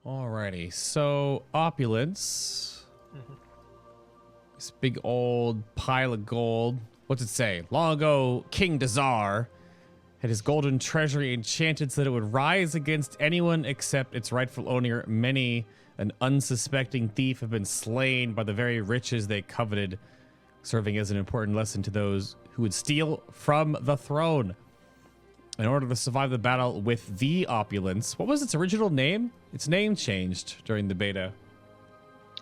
Alrighty, so Opulence. This big old pile of gold. What's it say? Long ago, King Dazar had his golden treasury enchanted so that it would rise against anyone except its rightful owner. Many an unsuspecting thief have been slain by the very riches they coveted, serving as an important lesson to those who would steal from the throne. In order to survive the battle with the Opulence, what was its original name? Its name changed during the beta.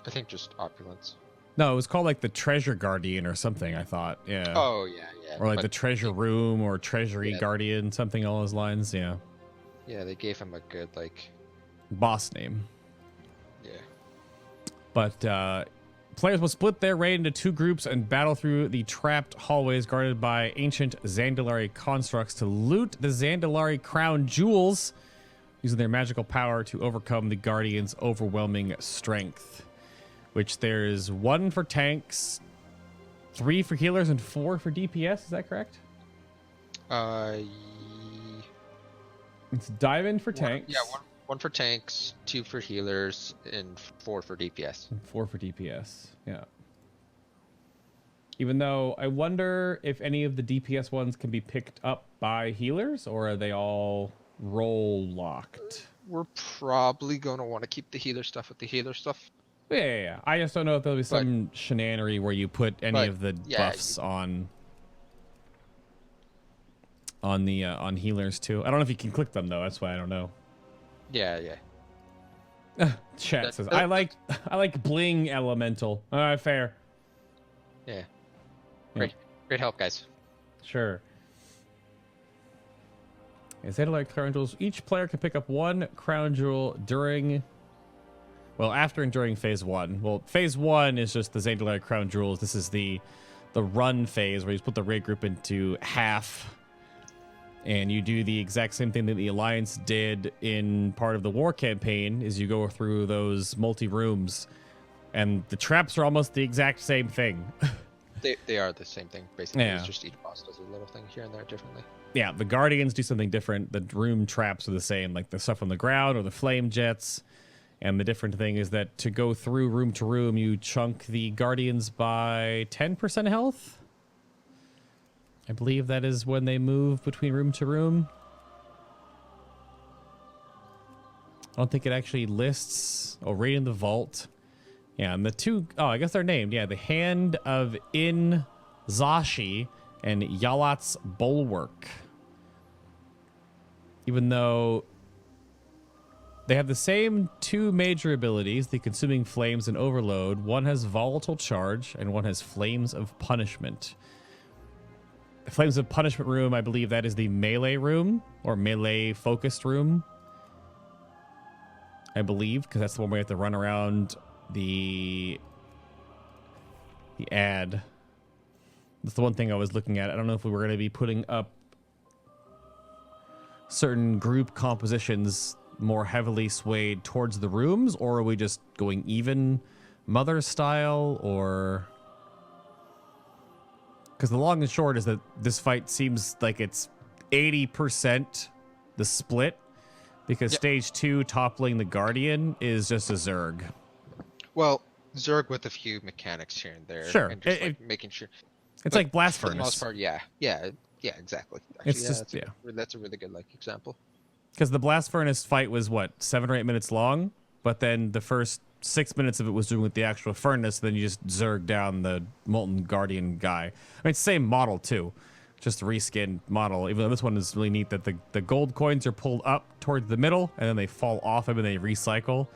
I think just Opulence. No, it was called like the Treasure Guardian or something, I thought. Yeah. Oh, yeah, yeah. Or like the Treasure Room or Treasury Guardian, something along those lines. Yeah. Yeah, they gave him a good, like... boss name. Yeah. But players will split their raid into two groups and battle through the trapped hallways guarded by ancient Zandalari constructs to loot the Zandalari crown jewels, using their magical power to overcome the Guardian's overwhelming strength. Which there's 1 for tanks, 3 for healers, and 4 for DPS. Is that correct? It's diamond for tanks. Yeah, one for tanks, 2 for healers, and 4 for DPS. And 4 for DPS, yeah. Even though I wonder if any of the DPS ones can be picked up by healers, or are they all role locked? We're probably going to want to keep the healer stuff with the healer stuff. Yeah. I just don't know if there'll be some shenanery where you put any of the buffs on healers too. I don't know if you can click them though. That's why I don't know. Yeah. Chat says I like bling elemental. All right, fair. Yeah. Great help, guys. Sure. Zandalari crown jewels. Each player can pick up 1 crown jewel after and during phase 1. Well, phase 1 is just the Zandalari crown jewels. This is the run phase where you split the raid group into half, and you do the exact same thing that the Alliance did in part of the war campaign. Is you go through those multi rooms, and the traps are almost the exact same thing. They are the same thing basically. Yeah. It's just each boss does a little thing here and there differently. Yeah, the Guardians do something different. The room traps are the same, like the stuff on the ground or the flame jets. And the different thing is that to go through room to room, you chunk the Guardians by 10% health. I believe that is when they move between room to room. I don't think it actually lists. Oh, right in the vault. Yeah, and the 2... oh, I guess they're named. Yeah, the Hand of Zashi and Yalat's Bulwark. Even though... they have the same 2 major abilities, the Consuming Flames and Overload. One has Volatile Charge, and one has Flames of Punishment. The Flames of Punishment room, I believe that is the melee room, or melee-focused room. I believe, because that's the one where you have to run around the ad. That's the one thing I was looking at. I don't know if we were going to be putting up certain group compositions more heavily swayed towards the rooms, or are we just going even mother style, or... because the long and short is that this fight seems like it's 80% the split, because stage 2 toppling the Guardian is just a Zerg. Well, Zerg with a few mechanics here and there. Sure. And just making sure. It's like Blast Furnace. For the most part, yeah, exactly. Actually, It's just, that's a really good example. Because the Blast Furnace fight was, what, 7 or 8 minutes long? But then the first 6 minutes of it was doing with the actual furnace, then you just Zerg down the Molten Guardian guy. I mean, it's the same model, too. Just a reskinned model, even though this one is really neat that the gold coins are pulled up towards the middle, and then they fall off them and they recycle.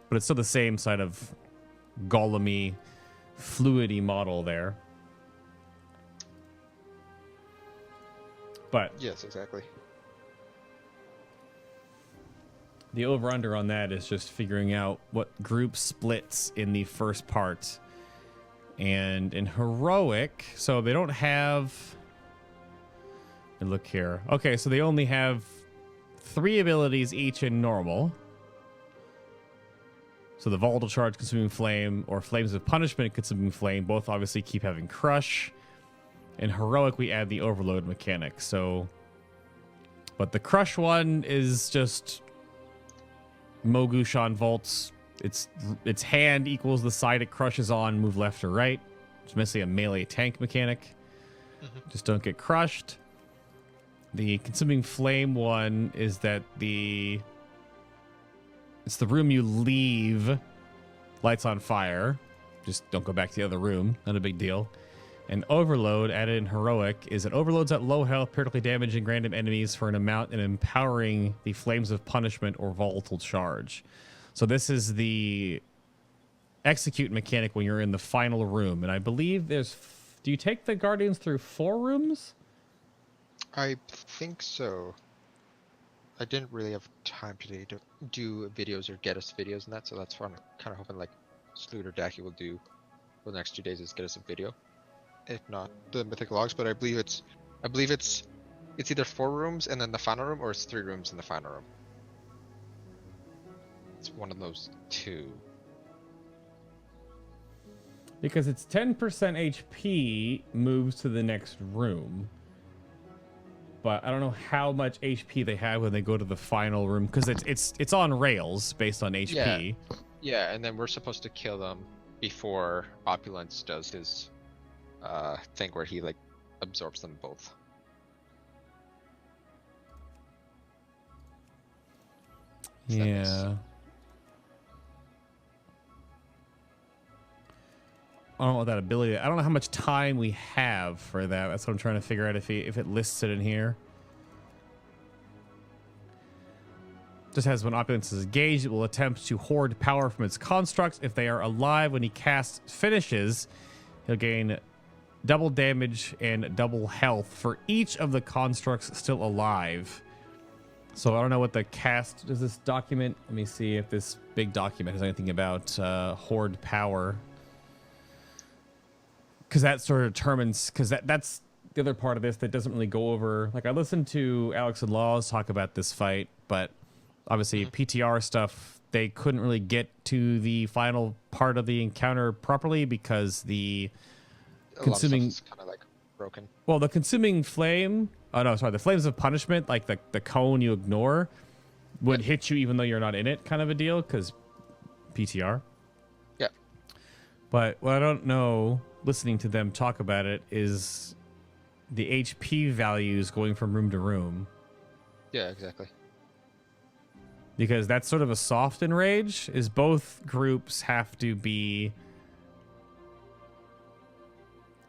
But it's still the same side of golem-y, fluid-y model there. But... yes, exactly. the over-under on that is just figuring out what group splits in the first part. And in Heroic, so they don't have... look here. Okay, so they only have 3 abilities each in normal. So the Volatile Charge, Consuming Flame, or Flames of Punishment, Consuming Flame, both obviously keep having Crush. In Heroic, we add the Overload mechanic, so... but the Crush one is just Mogushan vaults. Its hand equals the side it crushes on. Move left or right. It's mostly a melee tank mechanic. Just don't get crushed. The consuming flame one is that it's the room you leave. Lights on fire. Just don't go back to the other room. Not a big deal. And overload added in heroic is that overloads at low health, periodically damaging random enemies for an amount and empowering the flames of punishment or volatile charge. So this is the execute mechanic when you're in the final room. And I believe there's... Do you take the Guardians through 4 rooms? I think so. I didn't really have time today to do videos or get us videos and that, so that's what I'm kind of hoping like Sloot or Daki will do for the next 2 days is get us a video. If not the mythic logs, but I believe it's either 4 rooms and then the final room, or it's 3 rooms in the final room. It's one of those 2. Because it's 10% HP moves to the next room. But I don't know how much HP they have when they go to the final room, because it's on rails based on HP. Yeah, and then we're supposed to kill them before Opulence does his thing where he like absorbs them both. Yeah. I don't know what that ability. I don't know how much time we have for that. That's what I'm trying to figure out if it lists it in here. Just has when Opulence is engaged, it will attempt to hoard power from its constructs. If they are alive when he casts finishes, he'll gain double damage and double health for each of the constructs still alive. So I don't know what the cast does. This document. Let me see if this big document has anything about hoard power. Because that sort of determines, because that's the other part of this that doesn't really go over. Like, I listened to Alex and Laws talk about this fight, but obviously PTR stuff, they couldn't really get to the final part of the encounter properly because the consuming is kind of like broken. Well, the consuming flame, the flames of punishment, like the cone you ignore, would hit you even though you're not in it, kind of a deal, because PTR. Yeah. But what I don't know, listening to them talk about it, is the HP values going from room to room. Yeah, exactly. Because that's sort of a soft enrage, is both groups have to be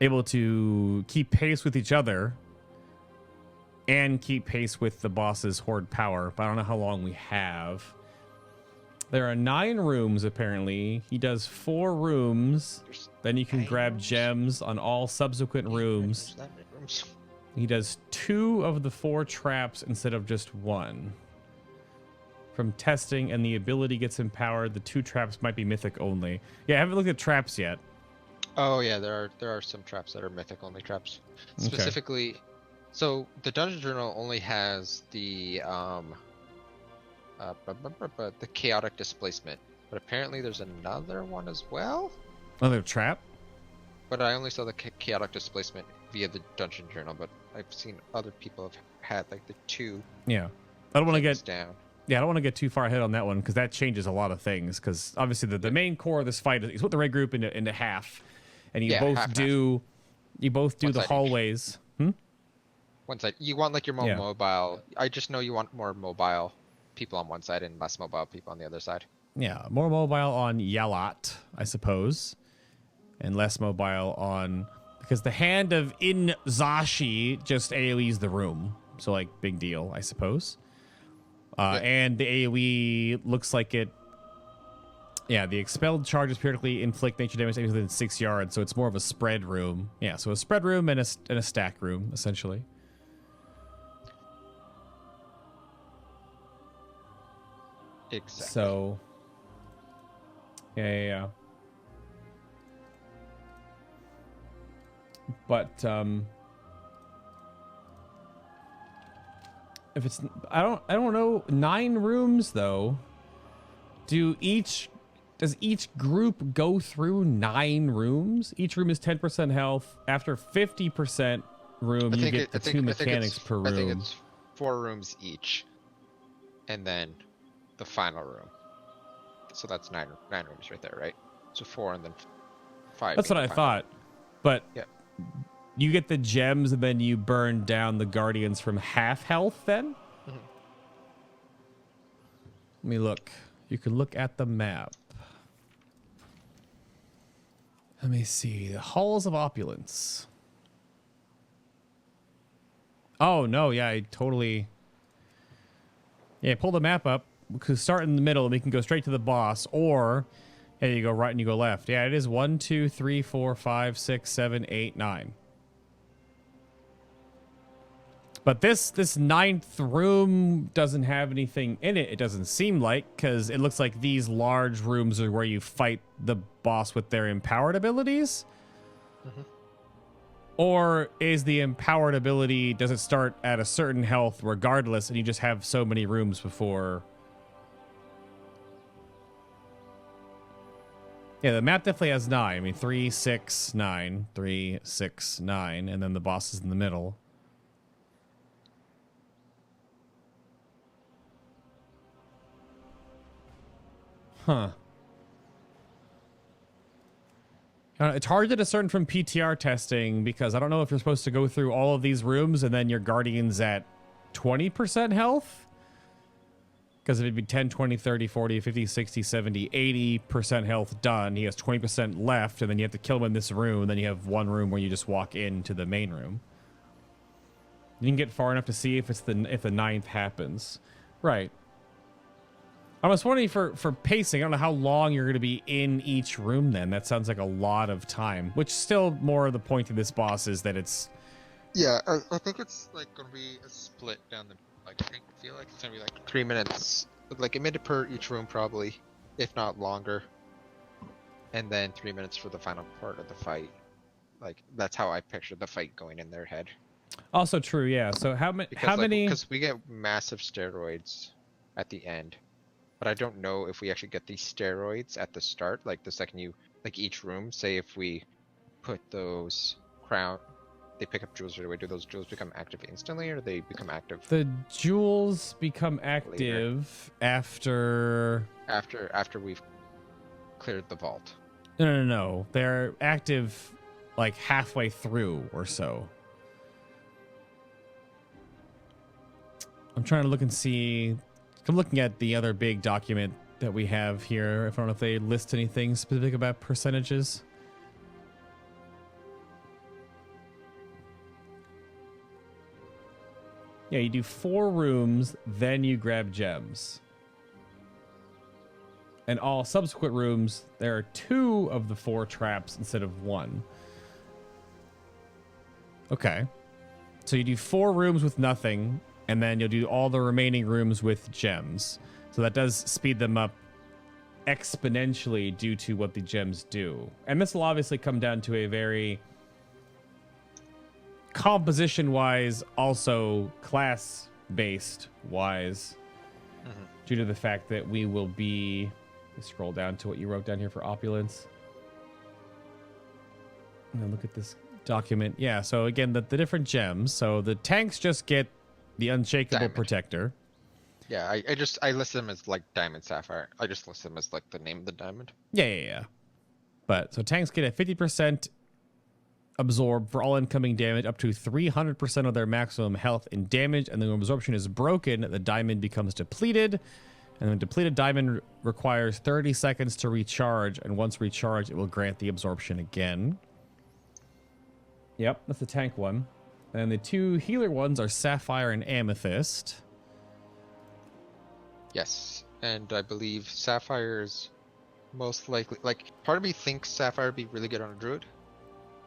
able to keep pace with each other and keep pace with the boss's horde power. But I don't know how long we have. There are 9 rooms, apparently. He does 4 rooms. Then you can grab gems on all subsequent rooms. He does 2 of the 4 traps instead of just 1. From testing, and the ability gets empowered. The 2 traps might be mythic only. Yeah, I haven't looked at traps yet. Oh yeah, there are some traps that are mythic only traps. Specifically, so the Dungeon Journal only has the chaotic displacement, but apparently there's another one as well. Another trap? But I only saw the chaotic displacement via the Dungeon Journal, but I've seen other people have had like the 2. Yeah, I don't want to get down. Yeah, I don't want to get too far ahead on that one because that changes a lot of things. Because obviously the main core of this fight is split the red group into half, and you both do the hallways. One side. You want like your more mobile. I just know you want more mobile people on one side and less mobile people on the other side. Yeah, more mobile on Yalat, I suppose, and less mobile on, because the hand of Inzashi just AoEs the room, so like big deal, I suppose. And the AoE looks like it. Yeah, the expelled charges periodically inflict nature damage within 6 yards, so it's more of a spread room. Yeah, so a spread room and a stack room, essentially. Exactly. So, yeah. But if it's, I don't know, 9 rooms though. Does each group go through 9 rooms? Each room is 10% health. After 50% room, you get the 2 mechanics per room. I think it's 4 rooms each, and then the final room. So that's nine rooms right there, right? So 4 and then 5. That's what I thought. But yeah, you get the gems and then you burn down the guardians from half health then? Mhm. Let me look. You can look at the map. Let me see. The Halls of Opulence. Oh, no. Yeah, I totally... Yeah, pull the map up. We could start in the middle and we can go straight to the boss. Or, yeah, you go right and you go left. Yeah, it is 1, 2, 3, 4, 5, 6, 7, 8, 9. But this ninth room doesn't have anything in it, it doesn't seem like, because it looks like these large rooms are where you fight the boss with their empowered abilities. Mhm. Or is the empowered ability, does it start at a certain health regardless, and you just have so many rooms before? Yeah, the map definitely has 9. I mean, 3, 6, 9, 3, 6, 9, and then the boss is in the middle. Huh. It's hard to discern from PTR testing because I don't know if you're supposed to go through all of these rooms and then your guardian's at 20% health. Because it'd be 10, 20, 30, 40, 50, 60, 70, 80% health done. He has 20% left, and then you have to kill him in this room. And then you have one room where you just walk into the main room. You can get far enough to see if the ninth happens. Right. I was wondering for pacing, I don't know how long you're going to be in each room then. That sounds like a lot of time, which still more of the point of this boss is that it's... Yeah, I think it's like going to be a split down the... Like, I feel like it's going to be like 3 minutes, like a minute per each room probably, if not longer. And then 3 minutes for the final part of the fight. Like, that's how I picture the fight going in their head. Also true, yeah. So how many... Because we get massive steroids at the end. But I don't know if we actually get these steroids at the start, like the second you, like each room, say if we put those they pick up jewels right away, do those jewels become active instantly or they become active? The jewels become active later. After we've cleared the vault. No. They're active like halfway through or so. I'm trying to look and see... I'm looking at the other big document that we have here. I don't know if they list anything specific about percentages. Yeah, you do 4 rooms, then you grab gems. And all subsequent rooms, there are 2 of the 4 traps instead of 1. Okay. So you do 4 rooms with nothing, and then you'll do all the remaining rooms with gems. So that does speed them up exponentially due to what the gems do. And this will obviously come down to a very composition-wise, also class-based wise, due to the fact that we will be... Let's scroll down to what you wrote down here for Opulence. And then look at this document. Yeah, so again, the different gems. So the tanks just get the Unshakable Diamond. Protector. Yeah, I list them as like Diamond Sapphire. I just list them as like the name of the diamond. Yeah. But so tanks get a 50% absorb for all incoming damage up to 300% of their maximum health and damage, and then when absorption is broken, the diamond becomes depleted. And the depleted diamond requires 30 seconds to recharge, and once recharged, it will grant the absorption again. Yep, that's the tank one. And the 2 healer ones are Sapphire and Amethyst. Yes, and I believe Sapphire is most likely... Like, part of me thinks Sapphire would be really good on a Druid,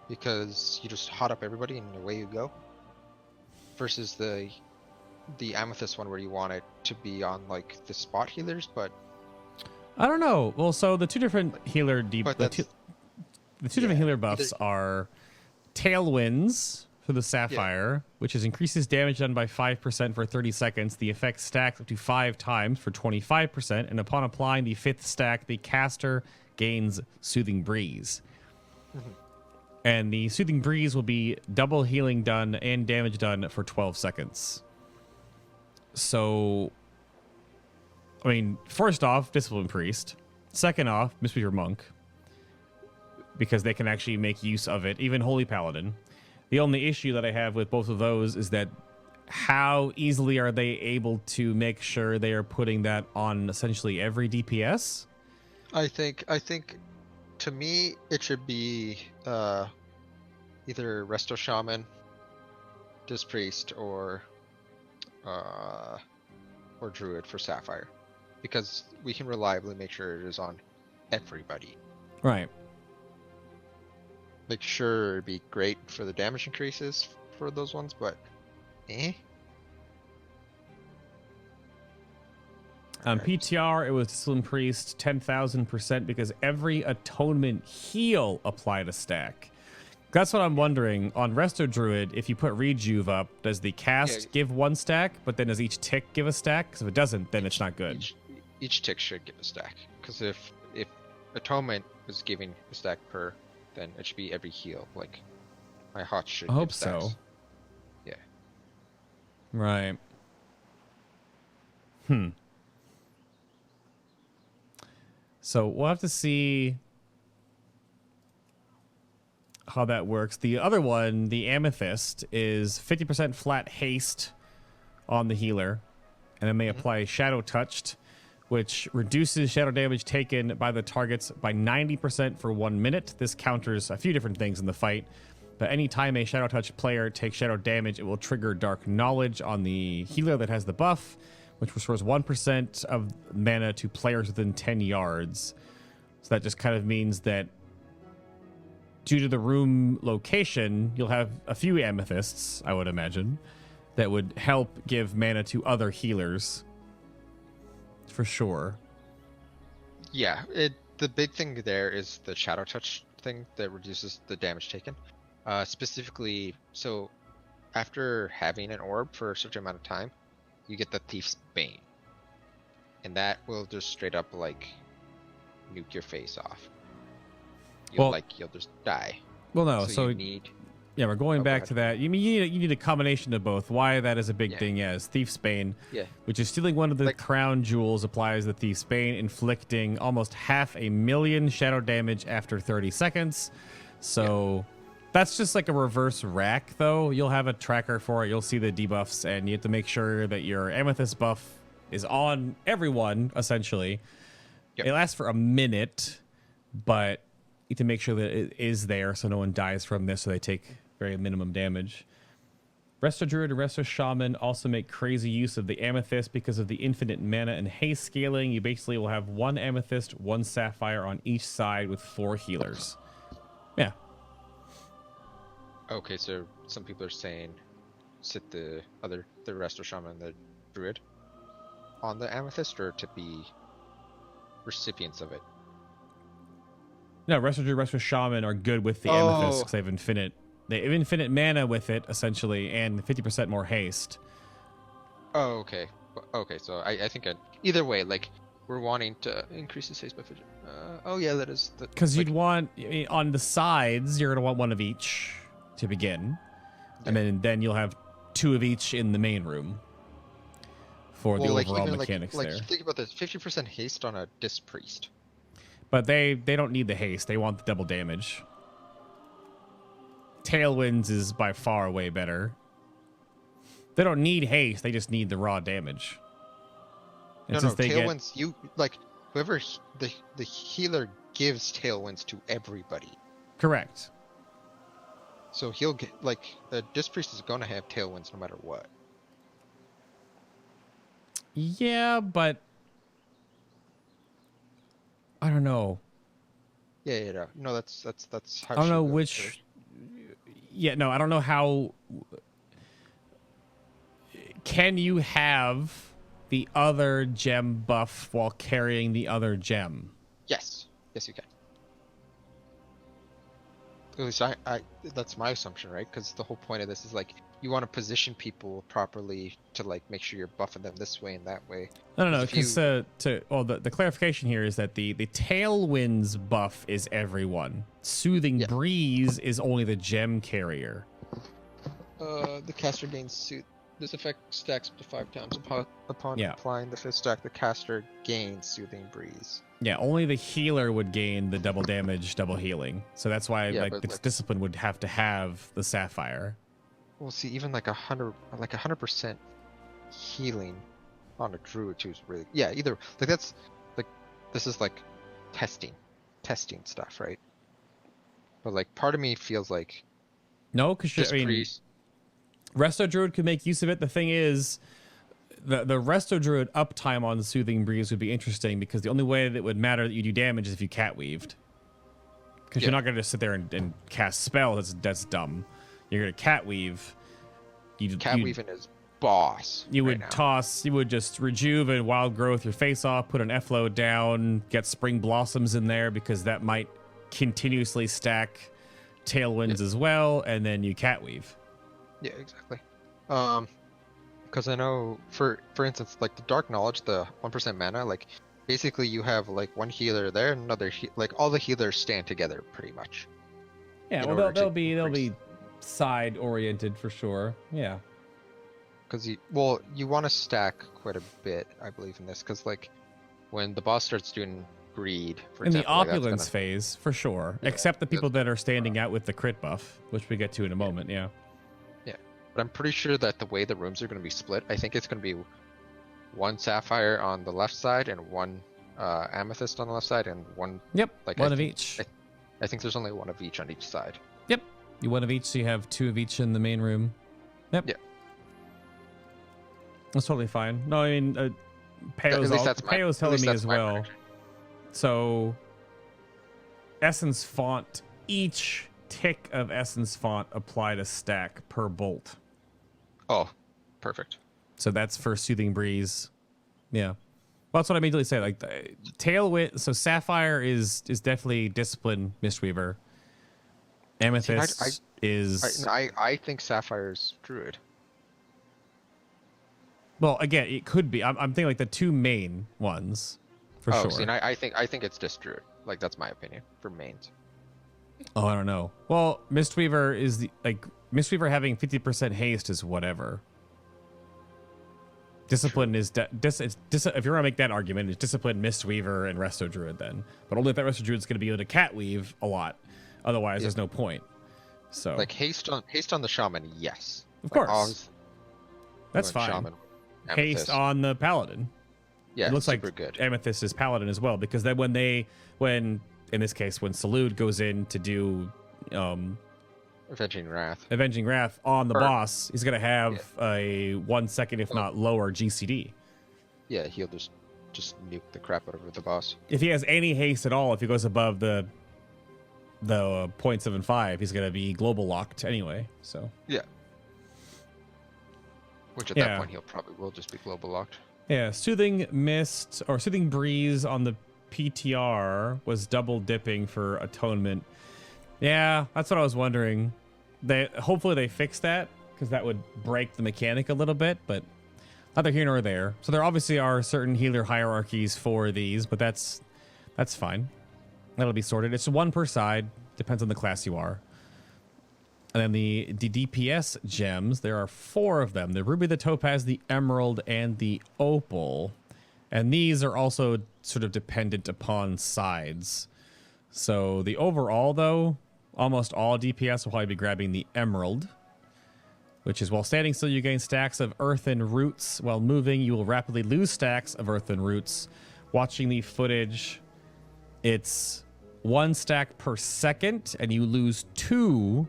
because you just hot up everybody and away you go. Versus the Amethyst one where you want it to be on, like, the spot healers, but... I don't know. Well, so the 2 different healer... The two different healer buffs are Tailwinds for the Sapphire, which increases damage done by 5% for 30 seconds. The effect stacks up to 5 times for 25%, and upon applying the 5th stack, the caster gains Soothing Breeze. And the Soothing Breeze will be double healing done and damage done for 12 seconds. So, I mean, first off, Discipline Priest. Second off, Mistweaver Monk, because they can actually make use of it. Even Holy Paladin. The only issue that I have with both of those is that how easily are they able to make sure they are putting that on essentially every DPS? I think to me it should be either Resto Shaman, Disc Priest, or Druid for Sapphire, because we can reliably make sure it is on everybody. Right. Like, sure, it'd be great for the damage increases for those ones, but On PTR, it was Slim Priest 10,000% because every atonement heal applied a stack. That's what I'm wondering. On Resto Druid, if you put Rejuve up, does the cast give one stack, but then does each tick give a stack? Because if it doesn't, then it's not good. Each tick should give a stack. Because if atonement is giving a stack per, then it should be every heal. Like, my hot should. I hope give stacks. so. Yeah. Right. So we'll have to see how that works. The other one, the Amethyst, is 50% flat haste on the healer, and then they apply Shadow Touched, which reduces shadow damage taken by the targets by 90% for 1 minute. This counters a few different things in the fight, but anytime a Shadow Touch player takes shadow damage, it will trigger Dark Knowledge on the healer that has the buff, which restores 1% of mana to players within 10 yards. So that just kind of means that due to the room location, you'll have a few amethysts, I would imagine, that would help give mana to other healers. For sure. Yeah, the big thing there is the Shadow Touch thing that reduces the damage taken. Specifically, so after having an orb for a certain amount of time, you get the Thief's Bane. And that will just straight up, like, nuke your face off. You'll just die. Well, no, so you need... Yeah, we're going back to that. You mean you need a combination of both. Why that is a big thing, is Thief's Bane, which is stealing one of the crown jewels, applies the Thief's Bane, inflicting almost 500,000 shadow damage after 30 seconds. So that's just like a reverse rack, though. You'll have a tracker for it. You'll see the debuffs, and you have to make sure that your Amethyst buff is on everyone, essentially. It lasts for a minute, but you have to make sure that it is there so no one dies from this, so they take very minimum damage. Resto Druid and Resto Shaman also make crazy use of the Amethyst because of the infinite mana and haste scaling. You basically will have one Amethyst, one Sapphire on each side with 4 healers. Yeah. Okay, so some people are saying sit the Resto Shaman and the Druid on the Amethyst, or to be recipients of it? No, Resto Druid, Resto Shaman are good with the Amethyst because they have infinite mana with it, essentially, and 50% more haste. Oh, okay. Okay, so I think either way, like, we're wanting to increase the haste by 50. That is... Because you'd want, on the sides, you're going to want one of each to begin. And then you'll have 2 of each in the main room for the overall mechanics there. Like, think about this, 50% haste on a Disc Priest. But they don't need the haste. They want the double damage. Tailwinds is by far way better. They don't need haste. They just need the raw damage. And Tailwinds, whoever the healer gives Tailwinds to everybody. Correct. So he'll get, the Disc Priest is going to have Tailwinds no matter what. Yeah, but I don't know. Yeah. No, that's how. I don't know which. Yeah, no, I don't know how. Can you have the other gem buff while carrying the other gem? Yes, you can. At least I that's my assumption, right? Because the whole point of this is you want to position people properly to make sure you're buffing them this way and that way. No, because the clarification here is that the Tailwinds buff is everyone. Soothing Breeze is only the gem carrier. The caster gains This effect stacks up to 5 times upon Yeah. applying the 5th stack. The caster gains Soothing Breeze. Yeah, only the healer would gain the double damage, double healing. So that's why Yeah, like but, its like- discipline would have to have the sapphire. Well, see, even like 100% healing on a druid too is really either like that's like this is like testing stuff, right? But like part of me feels like No, because this I mean, priest. Resto Druid could make use of it. The thing is, the Resto Druid uptime on Soothing Breeze would be interesting because the only way that would matter that you do damage is if you cat weaved. Because you're not going to just sit there and cast spell. That's dumb. You're going to cat weave. Cat weaving is boss. You right would now. toss. You would just rejuve and wild growth your face off. Put an F-load down. Get Spring Blossoms in there because that might continuously stack Tailwinds as well. And then you cat weave. Yeah, exactly. Because I know, for instance, like the Dark Knowledge, the 1% mana, like basically you have like one healer there, and another like all the healers stand together pretty much. Yeah, in well, order they'll to be increase. side oriented for sure. Yeah. Because you want to stack quite a bit, I believe, in this. Because like when the boss starts doing greed, for In the example, like, that's opulence gonna- phase, for sure. Yeah, Except the people that's- that are standing out with the crit buff, which we get to in a moment. Yeah. But I'm pretty sure that the way the rooms are going to be split, I think it's going to be one sapphire on the left side and one amethyst on the left side, and one. Yep. Like, One I of think- each. I think there's only one of each on each side. Yep. You one of each, so you have 2 of each in the main room. Yep. Yeah. That's totally fine. No, I mean, Peyo's, Peyo's telling me as well. prediction. So, Essence Font, each tick of Essence Font applied a stack per bolt. Oh, perfect. So that's for Soothing Breeze. Yeah. Well, that's what I immediately say. Like, Tailwind, so Sapphire is definitely Discipline Mistweaver. Amethyst is... I think Sapphire's Druid. Well, again, it could be. I'm thinking like the 2 main ones, for sure. See, and I think it's just Druid. Like, that's my opinion for mains. Oh, I don't know. Well, Mistweaver is the Mistweaver having 50% haste is whatever. Discipline is if you're gonna make that argument, it's Discipline, Mistweaver, and Resto Druid then. But only if that Resto Druid's gonna be able to cat weave a lot. Otherwise, there's no point. So Like haste on the shaman, yes. Of Like, course. That's going fine. Shaman, haste Amethyst. on the Paladin. Yeah, It looks like super good. Amethyst is Paladin as well, because then when in this case when Salud goes in to do Avenging Wrath. Avenging Wrath on the Or- boss, he's gonna have a 1 second, if not lower, GCD. Yeah, he'll just nuke the crap out of the boss. If he has any haste at all, if he goes above the 0.75, he's gonna be global locked anyway. So Yeah. Which at Yeah. that point he'll probably will just be global locked. yeah, Soothing Mist or Soothing Breeze on the PTR was double dipping for Atonement. Yeah, that's what I was wondering. Hopefully they fix that, because that would break the mechanic a little bit, but neither here nor there. So there obviously are certain healer hierarchies for these, but that's fine. That'll be sorted. It's 1 per side, depends on the class you are. And then the DPS gems, there are 4 of them: the Ruby, the Topaz, the Emerald, and the Opal. And these are also sort of dependent upon sides. So the overall, though, almost all DPS will probably be grabbing the Emerald, which is while standing still, you gain stacks of earthen roots. While moving, you will rapidly lose stacks of earthen roots. Watching the footage, it's 1 stack per second, and you lose 2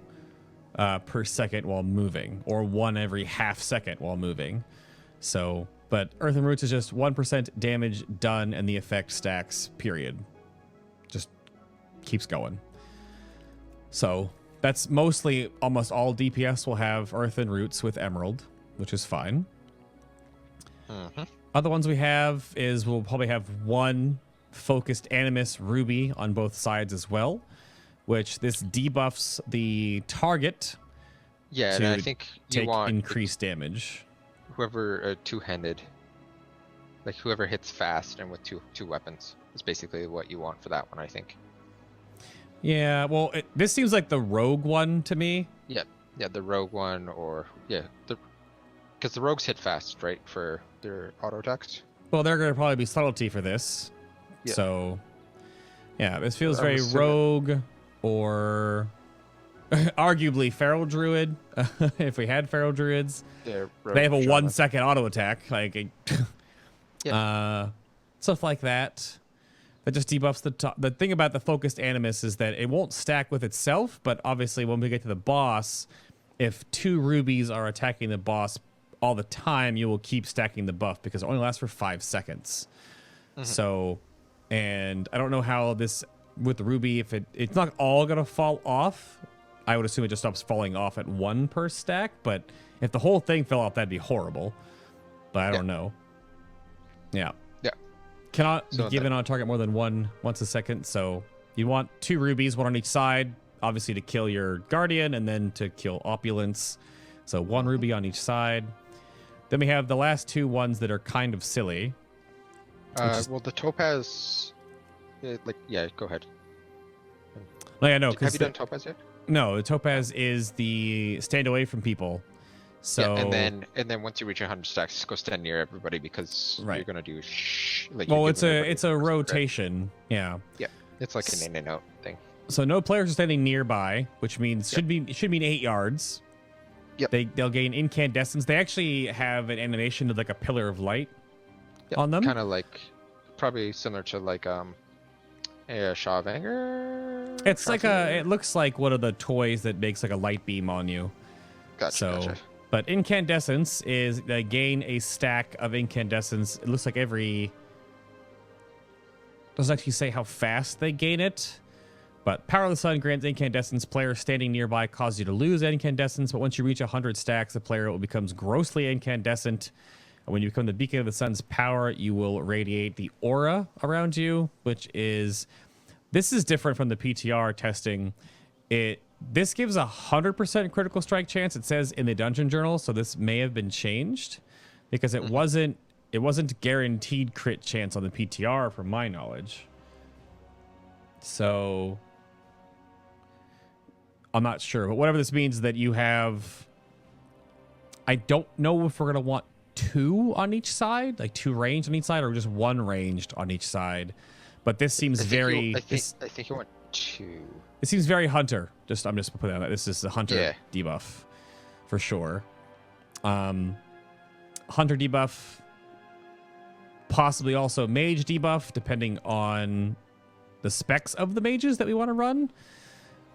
per second while moving, or 1 every half second while moving. So, but earthen roots is just 1% damage done, and the effect stacks, period. Just keeps going. So that's mostly, almost all DPS will have earthen roots with emerald, which is fine. Other ones we have is we'll probably have 1 focused animus ruby on both sides as well, which this debuffs the target Yeah, to and I think you take want increased damage. whoever two-handed, like whoever hits fast and with two weapons is basically what you want for that one, I think. Yeah, well, this seems like the rogue one to me. Yeah, the rogue one, or Because the rogues hit fast, right, for their auto attacks. Well, they're going to probably be subtlety for this. Yeah. So, yeah, this feels I'm very assuming- rogue or arguably feral druid. If we had feral druids, They're they have a rogue 1 shaman. second auto attack, like Yeah. stuff like that. That just debuffs the top. The thing about the focused animus is that it won't stack with itself, but obviously when we get to the boss, if 2 rubies are attacking the boss all the time, you will keep stacking the buff because it only lasts for 5 seconds. So, and I don't know how this with the ruby, if it's not all gonna fall off. I would assume it just stops falling off at 1 per stack, but if the whole thing fell off, that'd be horrible. But I don't know. Yeah. Yeah. Cannot So be given on target more than once a second. So you want 2 rubies, 1 on each side, obviously to kill your guardian and then to kill Opulence. So 1 ruby on each side. Then we have the last 2 ones that are kind of silly. Well, the topaz, yeah, go ahead. No, yeah, no, Have because you done topaz yet? no, the topaz is the stand away from people. So Yeah, and then once you reach 100 stacks, go stand near everybody because Right. you're gonna do like. well, you're it's giving a everybody it's a 100%, right? rotation. Yeah. Yeah, it's like an in and out thing. So no players are standing nearby, which means Yep. should mean 8 yards. Yep. They'll gain incandescence. They actually have an animation of like a pillar of light Yep, on them. kind of like, probably similar to like a Shaw of Anger. It's like Crossing- it looks like one of the toys that makes like a light beam on you. Gotcha, So, gotcha. but incandescence is they gain a stack of incandescence. It looks like doesn't actually say how fast they gain it. But Power of the Sun grants incandescence. Players standing nearby cause you to lose incandescence, but once you reach 100 stacks, the player becomes grossly incandescent. And when you become the beacon of the sun's power, you will radiate the aura around you, which is... This is different from the PTR testing. This gives 100% critical strike chance, it says in the dungeon journal, so this may have been changed because it wasn't guaranteed crit chance on the PTR from my knowledge. So I'm not sure, but whatever this means that you have, I don't know if we're going to want 2 on each side, like 2 ranged on each side, or just 1 ranged on each side. But this seems I think you want 2. it seems very hunter. I'm just putting that. This is a hunter Yeah. debuff for sure. Hunter debuff, possibly also mage debuff, depending on the specs of the mages that we want to run.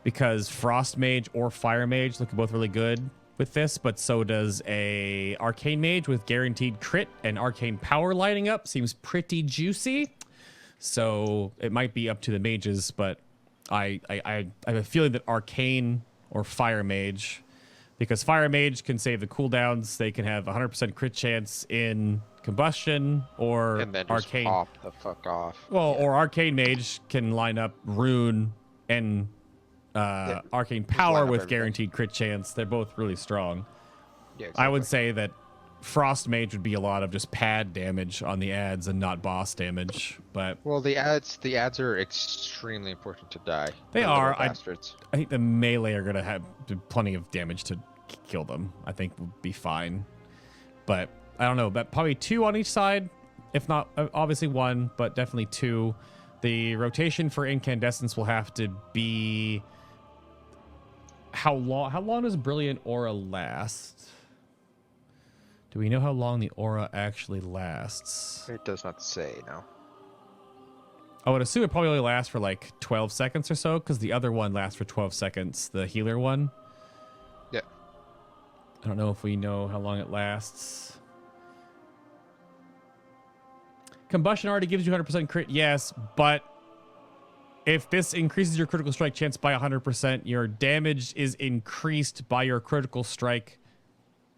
Because Frost Mage or Fire Mage look both really good with this, but so does a Arcane Mage with guaranteed crit and Arcane Power lighting up. Seems pretty juicy. So it might be up to the mages, but I have a feeling that Arcane or Fire Mage, because Fire Mage can save the cooldowns, they can have 100% crit chance in Combustion, or And then just Arcane. pop the fuck off. Well, or Arcane Mage can line up Rune and Arcane Power line up with everything. guaranteed crit chance. They're both really strong. Yeah, I would exactly. say that Frost Mage would be a lot of just pad damage on the ads and not boss damage. But Well, the ads are extremely important to die. They The little are. bastards. I think the melee are going to have plenty of damage to kill them. I think would be fine. But I don't know. But probably 2 on each side. If not, obviously 1, but definitely 2. The rotation for incandescence will have to be... How long does Brilliant Aura last? Do we know how long the aura actually lasts? It does not say, no. I would assume it probably only lasts for like 12 seconds or so, because the other one lasts for 12 seconds, the healer one. Yeah. I don't know if we know how long it lasts. Combustion already gives you 100% crit, yes, but if this increases your critical strike chance by 100%, your damage is increased by your critical strike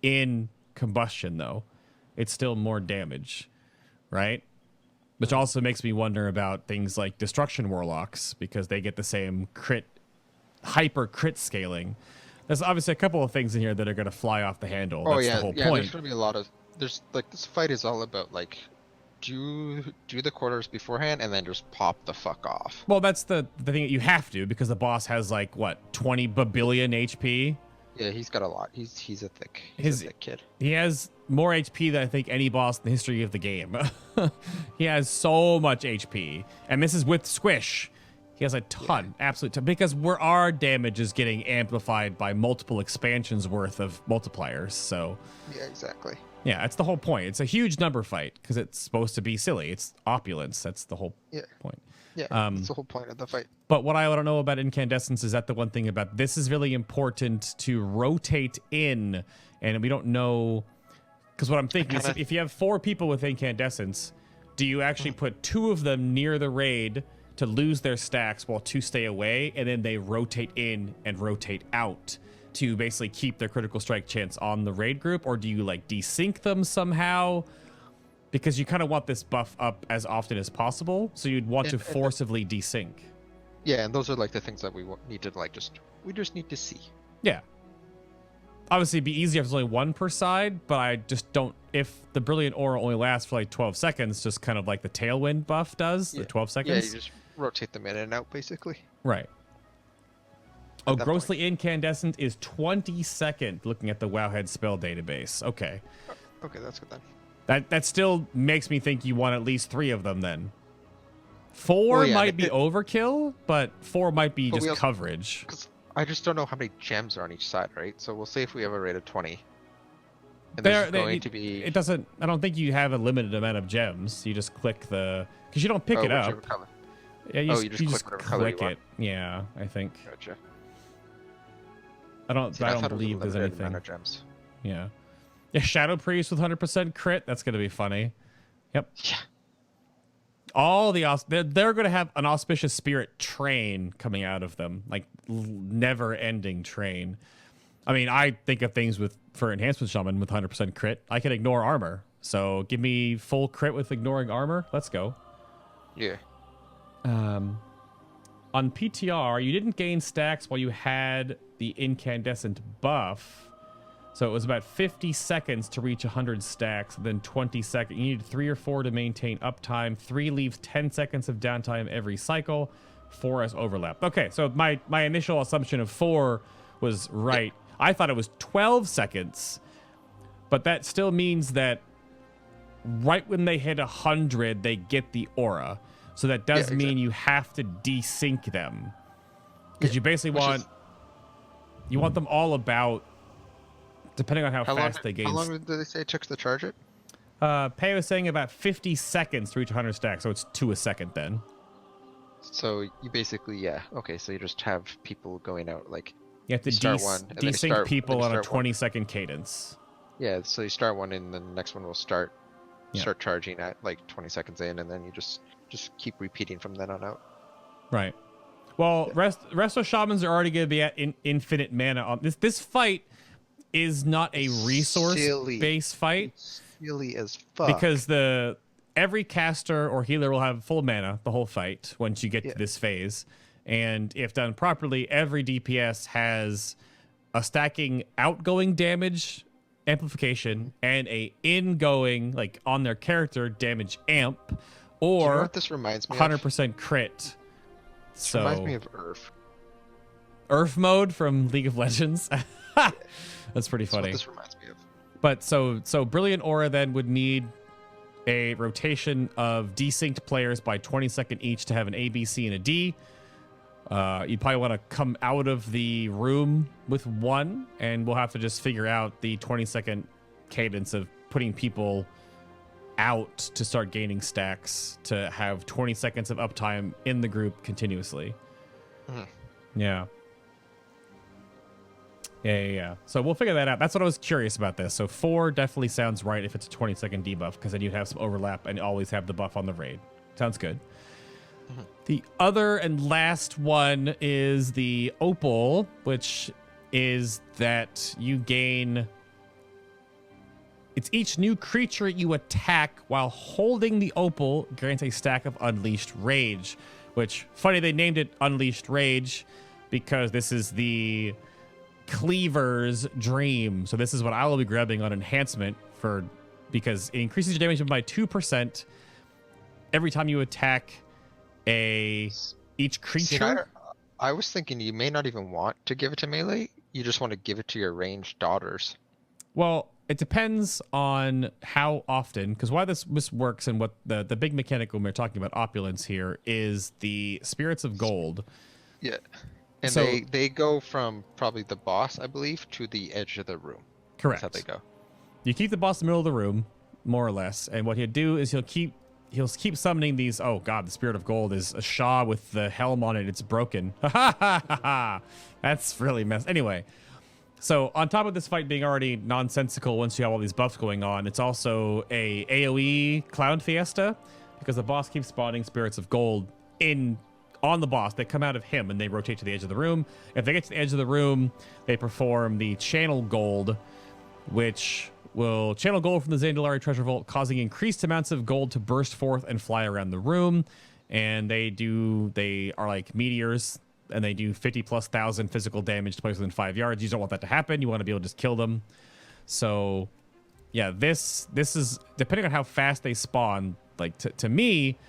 in Combustion, though. It's still more damage, right? Which also makes me wonder about things like Destruction Warlocks, because they get the same hyper crit scaling. There's obviously a couple of things in here that are going to fly off the handle. Oh That's yeah, the whole yeah. point. There's gonna be a lot of. There's like this fight is all about like, do the quarters beforehand and then just pop the fuck off. Well, that's the thing that you have to, because the boss has like, what, 20 billion HP? Yeah, he's got a lot. He's a thick kid. He has more HP than I think any boss in the history of the game. He has so much HP, and this is with Squish. He has a ton, absolute ton, because our damage is getting amplified by multiple expansions worth of multipliers. So yeah, exactly. Yeah, that's the whole point. It's a huge number fight because it's supposed to be silly. It's opulence. That's the whole point. Yeah, that's the whole point of the fight. But what I don't know about incandescence is that the one thing about this is really important to rotate in, and we don't know, because what I'm thinking is if you have 4 people with incandescence, do you actually put 2 of them near the raid to lose their stacks while 2 stay away, and then they rotate in and rotate out to basically keep their critical strike chance on the raid group? Or do you like desync them somehow? Because you kind of want this buff up as often as possible, so you'd want to forcibly desync. Yeah, and those are like the things that we need to like we just need to see. Yeah. Obviously, it'd be easier if there's only 1 per side, but I just don't. If the Brilliant Aura only lasts for like 12 seconds, just kind of like the Tailwind buff does, the 12 seconds. Yeah, you just rotate them in and out, basically. Right. Oh, grossly incandescent is 22nd, looking at the Wowhead spell database. Okay. Okay, that's good then. That still makes me think you want at least 3 of them then. 4 might be overkill, but 4 might be just coverage. Because I just don't know how many gems are on each side, right? So we'll say if we have a rate of 20. And there's going to be... It doesn't... I don't think you have a limited amount of gems. You just click the... Because you don't pick it up. Color. Yeah, you just click whatever color you want. Yeah, I think. Gotcha. I don't believe there's anything. Amount of gems. Yeah. Yeah, Shadow Priest with 100% crit. That's going to be funny. Yep. Yeah. All the they're going to have an auspicious spirit train coming out of them, like never-ending train. I mean, I think of things for enhancement shaman with 100% crit. I can ignore armor, so give me full crit with ignoring armor. Let's go. Yeah. On PTR, you didn't gain stacks while you had the incandescent buff. So it was about 50 seconds to reach 100 stacks, then 20 seconds. You need 3 or 4 to maintain uptime. 3 leaves 10 seconds of downtime every cycle. 4 has overlap. Okay, so my initial assumption of 4 was right. I thought it was 12 seconds, but that still means that right when they hit 100, they get the aura. So that does mean you have to desync them. Because you basically want them all about... Depending on how fast they gain. How long did they say it took to charge it? Pei was saying about 50 seconds to reach 100 stacks, so it's 2 a second then. So you basically, okay, so you just have people going out, like... You have to desync people on a 20-second cadence. Yeah, so you start one and then the next one will start charging at like 20 seconds in, and then you just keep repeating from then on out. Right. Well, Resto Shamans are already going to be at infinite mana on this fight. Is not a resource-based fight. It's silly as fuck. Because every caster or healer will have full mana the whole fight once you get to this phase. And if done properly, every DPS has a stacking outgoing damage amplification and a ingoing, like on their character, damage amp, or Do you know what this reminds me 100% crit. This reminds me of Earth. Earth mode from League of Legends. That's pretty funny. That's what this reminds me of. But so Brilliant Aura then would need a rotation of desynced players by 20 seconds each to have an A, B, C, and a D. You'd probably want to come out of the room with 1, and we'll have to just figure out the 20-second cadence of putting people out to start gaining stacks to have 20 seconds of uptime in the group continuously. Yeah. Yeah. So we'll figure that out. That's what I was curious about this. So 4 definitely sounds right if it's a 20-second debuff, because then you'd have some overlap and always have the buff on the raid. Sounds good. The other and last one is the Opal, which is that you gain... It's each new creature you attack while holding the Opal grants a stack of Unleashed Rage, which, funny they named it Unleashed Rage because this is the Cleaver's Dream. So this is what I will be grabbing on enhancement because it increases your damage by 2% every time you attack each creature. See, I was thinking you may not even want to give it to melee. you just want to give it to your ranged daughters. Well, it depends on how often, because why this works and what the big mechanic when we're talking about opulence here is the spirits of gold. Yeah. And So- they go from probably the boss, I believe, to the edge of the room. Correct. That's how they go. You keep the boss in the middle of the room, more or less, and what he'll do is he'll keep summoning these. Oh god, the spirit of gold is a Shah with the helm on it. It's broken. That's really messed. Anyway, so on top of this fight being already nonsensical, once you have all these buffs going on, it's also a AOE clown fiesta because the boss keeps spawning spirits of gold on the boss. They come out of him and they rotate to the edge of the room. If they get to the edge of the room, they perform the channel gold, which will channel gold from the Dazar'alor treasure vault, causing increased amounts of gold to burst forth and fly around the room. And they are like meteors, and they do 50,000+ physical damage to places within 5 yards. You don't want that to happen. You want to be able to just kill them. So, yeah, this is depending on how fast they spawn. Like to me,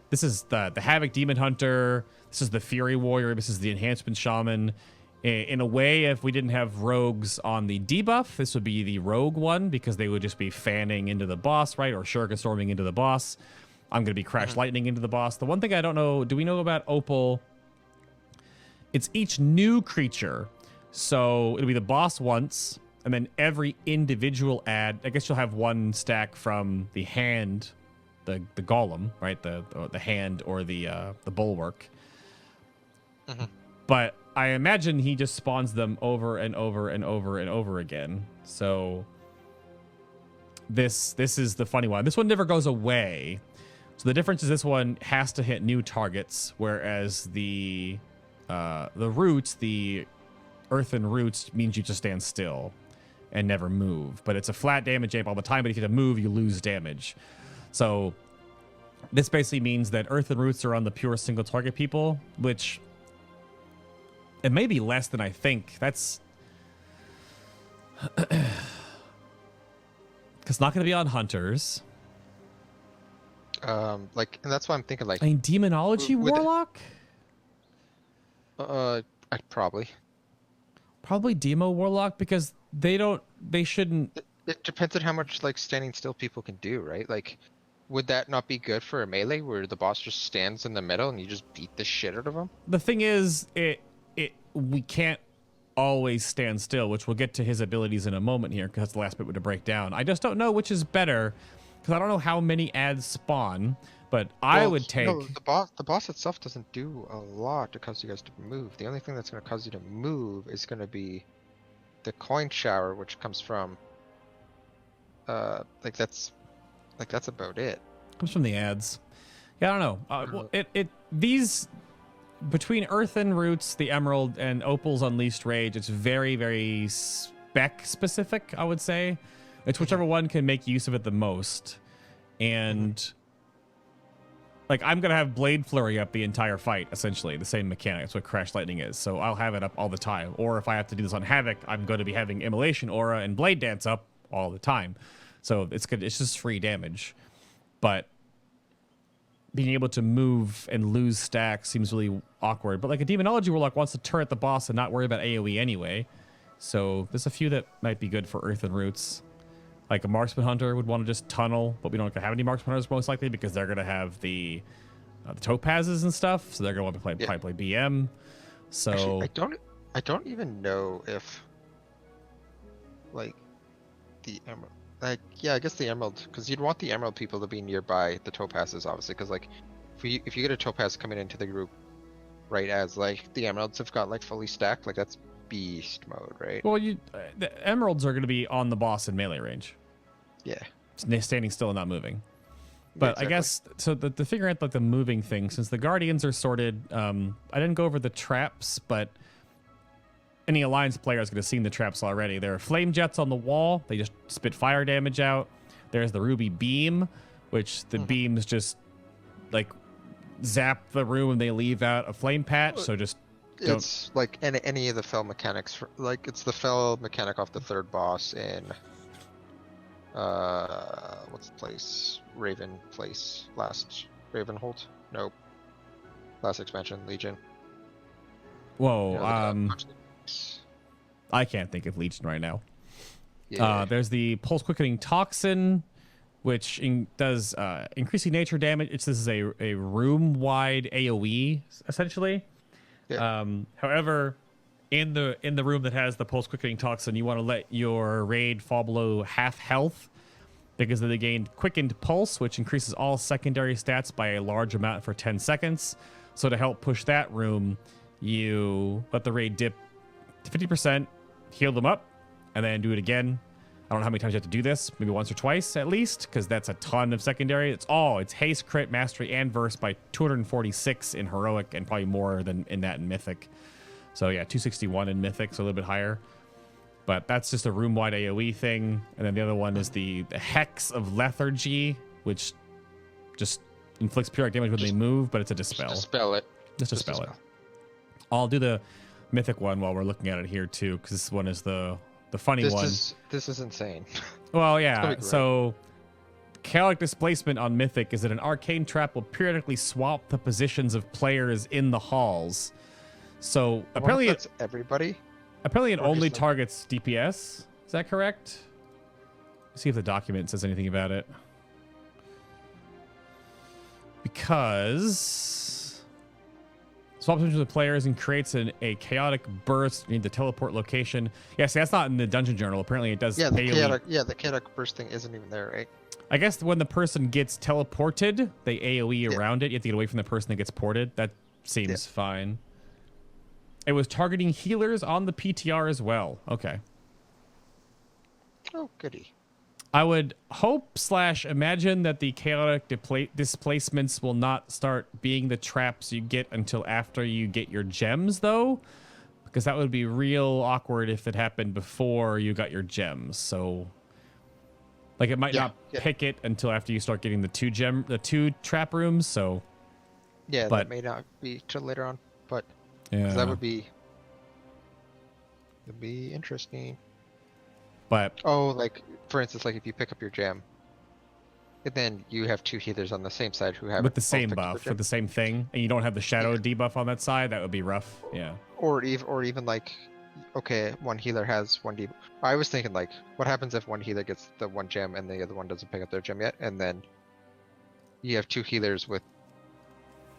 this is the Havoc Demon Hunter. This is the Fury Warrior. This is the Enhancement Shaman. In a way, if we didn't have rogues on the debuff, this would be the rogue one because they would just be fanning into the boss, right? Or Shuriken storming into the boss. I'm going to be Crash Lightning into the boss. The one thing I don't know, do we know about Opal? It's each new creature. So it'll be the boss once, and then every individual ad. I guess you'll have one stack from the hand, the golem, right? The hand or the bulwark. But I imagine he just spawns them over and over and over and over again. So this is the funny one. This one never goes away. So the difference is this one has to hit new targets, whereas the roots, the earthen roots, means you just stand still and never move. But it's a flat damage amp all the time, but if you move, you lose damage. So this basically means that earthen roots are on the pure single target people, which it may be less than I think. That's because it's not going to be on hunters. And that's why I'm thinking like I mean, demonology With it- warlock. I'd probably. Probably demo warlock because they shouldn't. It depends on how much like standing still people can do, right? Like, would that not be good for a melee where the boss just stands in the middle and you just beat the shit out of him? The thing is, we can't always stand still, which we'll get to his abilities in a moment here because that's the last bit to break down. I just don't know which is better because I don't know how many ads spawn, but I would take. No, the boss itself doesn't do a lot to cause you guys to move. The only thing that's going to cause you to move is going to be the coin shower, which comes from. That's about it. Comes from the ads. Yeah, I don't know. These between Earthen Roots, the Emerald, and Opal's Unleashed Rage, it's very, very spec specific, I would say. It's whichever one can make use of it the most. And like I'm gonna have Blade Flurry up the entire fight, essentially. The same mechanic. That's what Crash Lightning is. So I'll have it up all the time. Or if I have to do this on Havoc, I'm going to be having Immolation Aura and Blade Dance up all the time. So it's good. It's just free damage. But being able to move and lose stacks seems really awkward. But like a Demonology Warlock wants to turret the boss and not worry about AoE anyway. So there's a few that might be good for Earthen Roots. Like a Marksman Hunter would want to just tunnel, but we don't have any Marksman Hunters most likely because they're going to have the topazes and stuff. So they're going to want to probably play BM. So Actually, I don't even know if like the Emerald. Like, yeah, I guess the Emerald, because you'd want the Emerald people to be nearby the Topazes, obviously, because, like, if you get a Topaz coming into the group, right, as, like, the Emeralds have got, like, fully stacked, like, that's beast mode, right? Well, the Emeralds are going to be on the boss in melee range. Yeah. Standing still and not moving. But exactly. I guess, so to figure out, like, the moving thing, since the Guardians are sorted, I didn't go over the traps, but any Alliance player is going to have seen the traps already. There are flame jets on the wall. They just spit fire damage out. There's the Ruby Beam, which the beams just like zap the room and they leave out a flame patch. So just don't. It's like any of the fell mechanics. Like it's the fell mechanic off the third boss in what's the place? Raven place. Last Ravenhold? Nope. Last expansion, Legion. Whoa. I can't think of Legion right now. Yeah. There's the Pulse Quickening Toxin, which does increasing nature damage. This is a room-wide AoE, essentially. Yeah. However, in the room that has the Pulse Quickening Toxin, you want to let your raid fall below half health, because they gain Quickened Pulse, which increases all secondary stats by a large amount for 10 seconds. So to help push that room, you let the raid dip to 50%, heal them up, and then do it again. I don't know how many times you have to do this, maybe once or twice at least, because that's a ton of secondary. It's haste, crit, mastery, and verse by 246 in heroic, and probably more than in that in mythic. So yeah, 261 in mythic, so a little bit higher. But that's just a room-wide AoE thing. And then the other one is the Hex of Lethargy, which just inflicts periodic damage when they move, but it's a dispel. Just dispel it. Just dispel it. I'll do the mythic one while we're looking at it here too, because this one is the funny one. This is insane. Well, yeah. So chaotic displacement on mythic is that an arcane trap will periodically swap the positions of players in the halls. So apparently that's everybody. Apparently it only targets DPS. Is that correct? Let's see if the document says anything about it. Because swaps between the players and creates a chaotic burst. You need the teleport location. Yeah, see, that's not in the dungeon journal. Apparently it does. Yeah, the chaotic burst thing isn't even there, right? I guess when the person gets teleported, they AoE around it. You have to get away from the person that gets ported. That seems fine. It was targeting healers on the PTR as well. Okay. Oh, goody. I would hope/imagine that the chaotic displacements will not start being the traps you get until after you get your gems, though, because that would be real awkward if it happened before you got your gems. So, like, it might not pick it until after you start getting the two trap rooms. So, yeah, that may not be till later on, but. Yeah, that would be interesting. But like for instance, like if you pick up your gem, and then you have two healers on the same side who have with the same buff for the same thing, and you don't have the shadow debuff on that side, that would be rough. Yeah. Or even like, okay, one healer has one debuff. I was thinking like, what happens if one healer gets the one gem and the other one doesn't pick up their gem yet, and then you have two healers with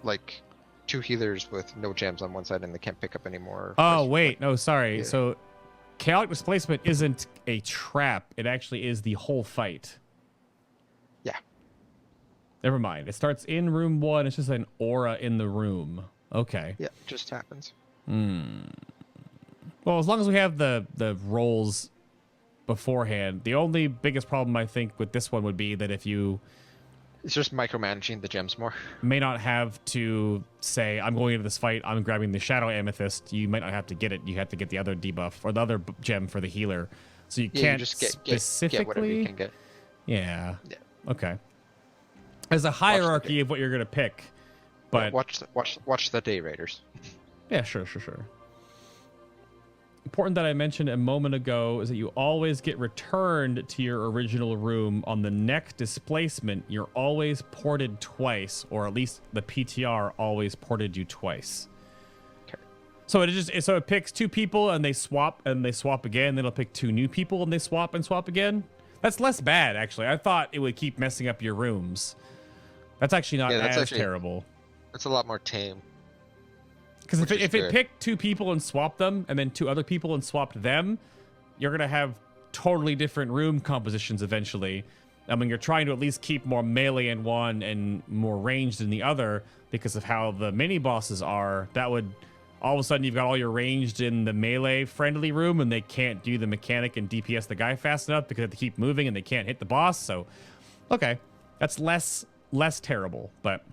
like. Two healers with no gems on one side and they can't pick up anymore. Oh, wait. No, sorry. Yeah. So chaotic displacement isn't a trap. It actually is the whole fight. Yeah. Never mind. It starts in room 1. It's just an aura in the room. Okay. Yeah, it just happens. Well, as long as we have the rolls beforehand, the only biggest problem I think with this one would be that if you... It's just micromanaging the gems more. May not have to say, I'm going into this fight, I'm grabbing the Shadow Amethyst. You might not have to get it. You have to get the other debuff or the other gem for the healer. So you can't just specifically... get whatever you can get. Yeah. Okay. There's a hierarchy of what you're going to pick. But watch the Day Raiders. Yeah, sure. Important that I mentioned a moment ago is that you always get returned to your original room on the neck displacement. You're always ported twice, or at least the PTR always ported you twice. Okay. So it picks two people and they swap again. Then it'll pick two new people and they swap again. That's less bad actually. I thought it would keep messing up your rooms. That's actually not terrible. It's a lot more tame. Because if it picked two people and swapped them, and then two other people and swapped them, you're going to have totally different room compositions eventually. I mean, you're trying to at least keep more melee in one and more ranged in the other because of how the mini-bosses are. That would... All of a sudden, you've got all your ranged in the melee-friendly room, and they can't do the mechanic and DPS the guy fast enough because they have to keep moving, and they can't hit the boss. So, okay. That's less terrible, but...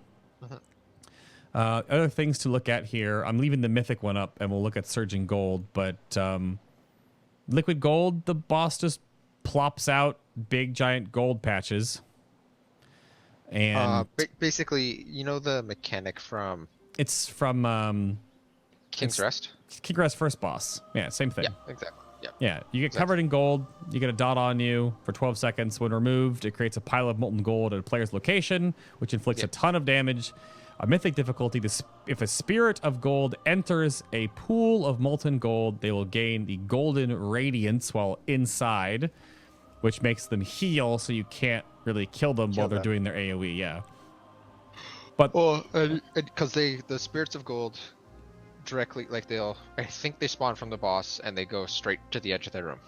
Other things to look at here. I'm leaving the mythic one up, and we'll look at Surging Gold. But Liquid Gold, the boss just plops out big, giant gold patches. And basically, you know the mechanic from... It's from... King's Rest? King's Rest first boss. Yeah, same thing. Yeah, exactly. Yeah, you get covered in gold. You get a dot on you for 12 seconds. When removed, it creates a pile of molten gold at a player's location, which inflicts a ton of damage. A mythic difficulty, if a spirit of gold enters a pool of molten gold, they will gain the golden radiance while inside, which makes them heal, so you can't really kill them while they're doing their AoE, yeah. But because the spirits of gold directly, like I think they spawn from the boss and they go straight to the edge of their room.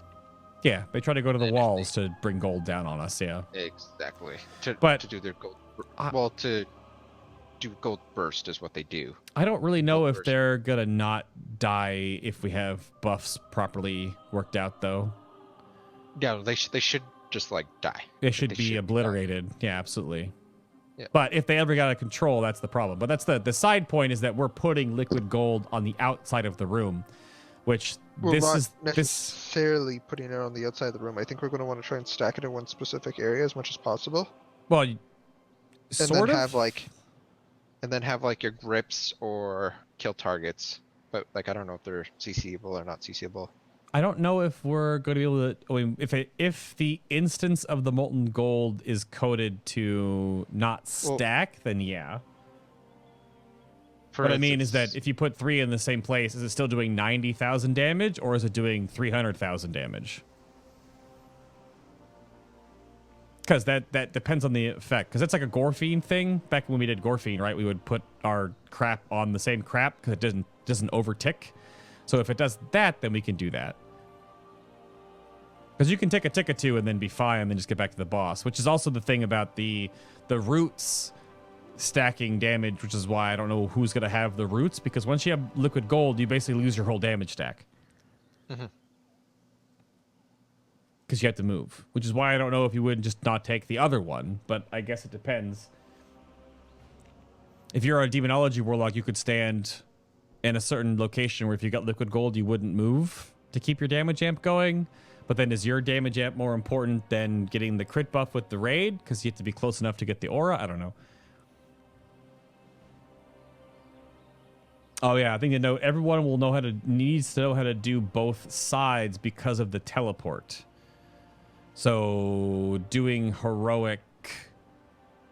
Yeah, they try to go to the walls to bring gold down on us, yeah. Exactly. To do their gold, to do gold burst is what they do. I don't really know if they're gonna not die if we have buffs properly worked out, though. Yeah, they should just like die. They should be obliterated. Yeah, absolutely. Yeah. But if they ever got out of control, that's the problem. But that's the side point is that we're putting liquid gold on the outside of the room, which not necessarily putting it on the outside of the room. I think we're going to want to try and stack it in one specific area as much as possible. Well, and then have like your grips or kill targets. But like I don't know if they're CCable or not CCable. I don't know if we're going to be able to. I mean, if the instance of the molten gold is coded to not stack, then yeah. What I mean is that if you put 3 in the same place, is it still doing 90,000 damage, or is it doing 300,000 damage? Because that depends on the effect. Because that's like a Gorfine thing. Back when we did Gorfine, right? We would put our crap on the same crap because it doesn't overtick. So if it does that, then we can do that. Because you can take a tick or two and then be fine and then just get back to the boss, which is also the thing about the roots stacking damage, which is why I don't know who's going to have the roots, because once you have liquid gold, you basically lose your whole damage stack. Because you have to move, which is why I don't know if you would just not take the other one, but I guess it depends. If you're a demonology warlock, you could stand in a certain location where if you got liquid gold, you wouldn't move to keep your damage amp going. But then is your damage amp more important than getting the crit buff with the raid? Because you have to be close enough to get the aura? I don't know. Oh yeah, I think everyone will needs to know how to do both sides because of the teleport. So doing heroic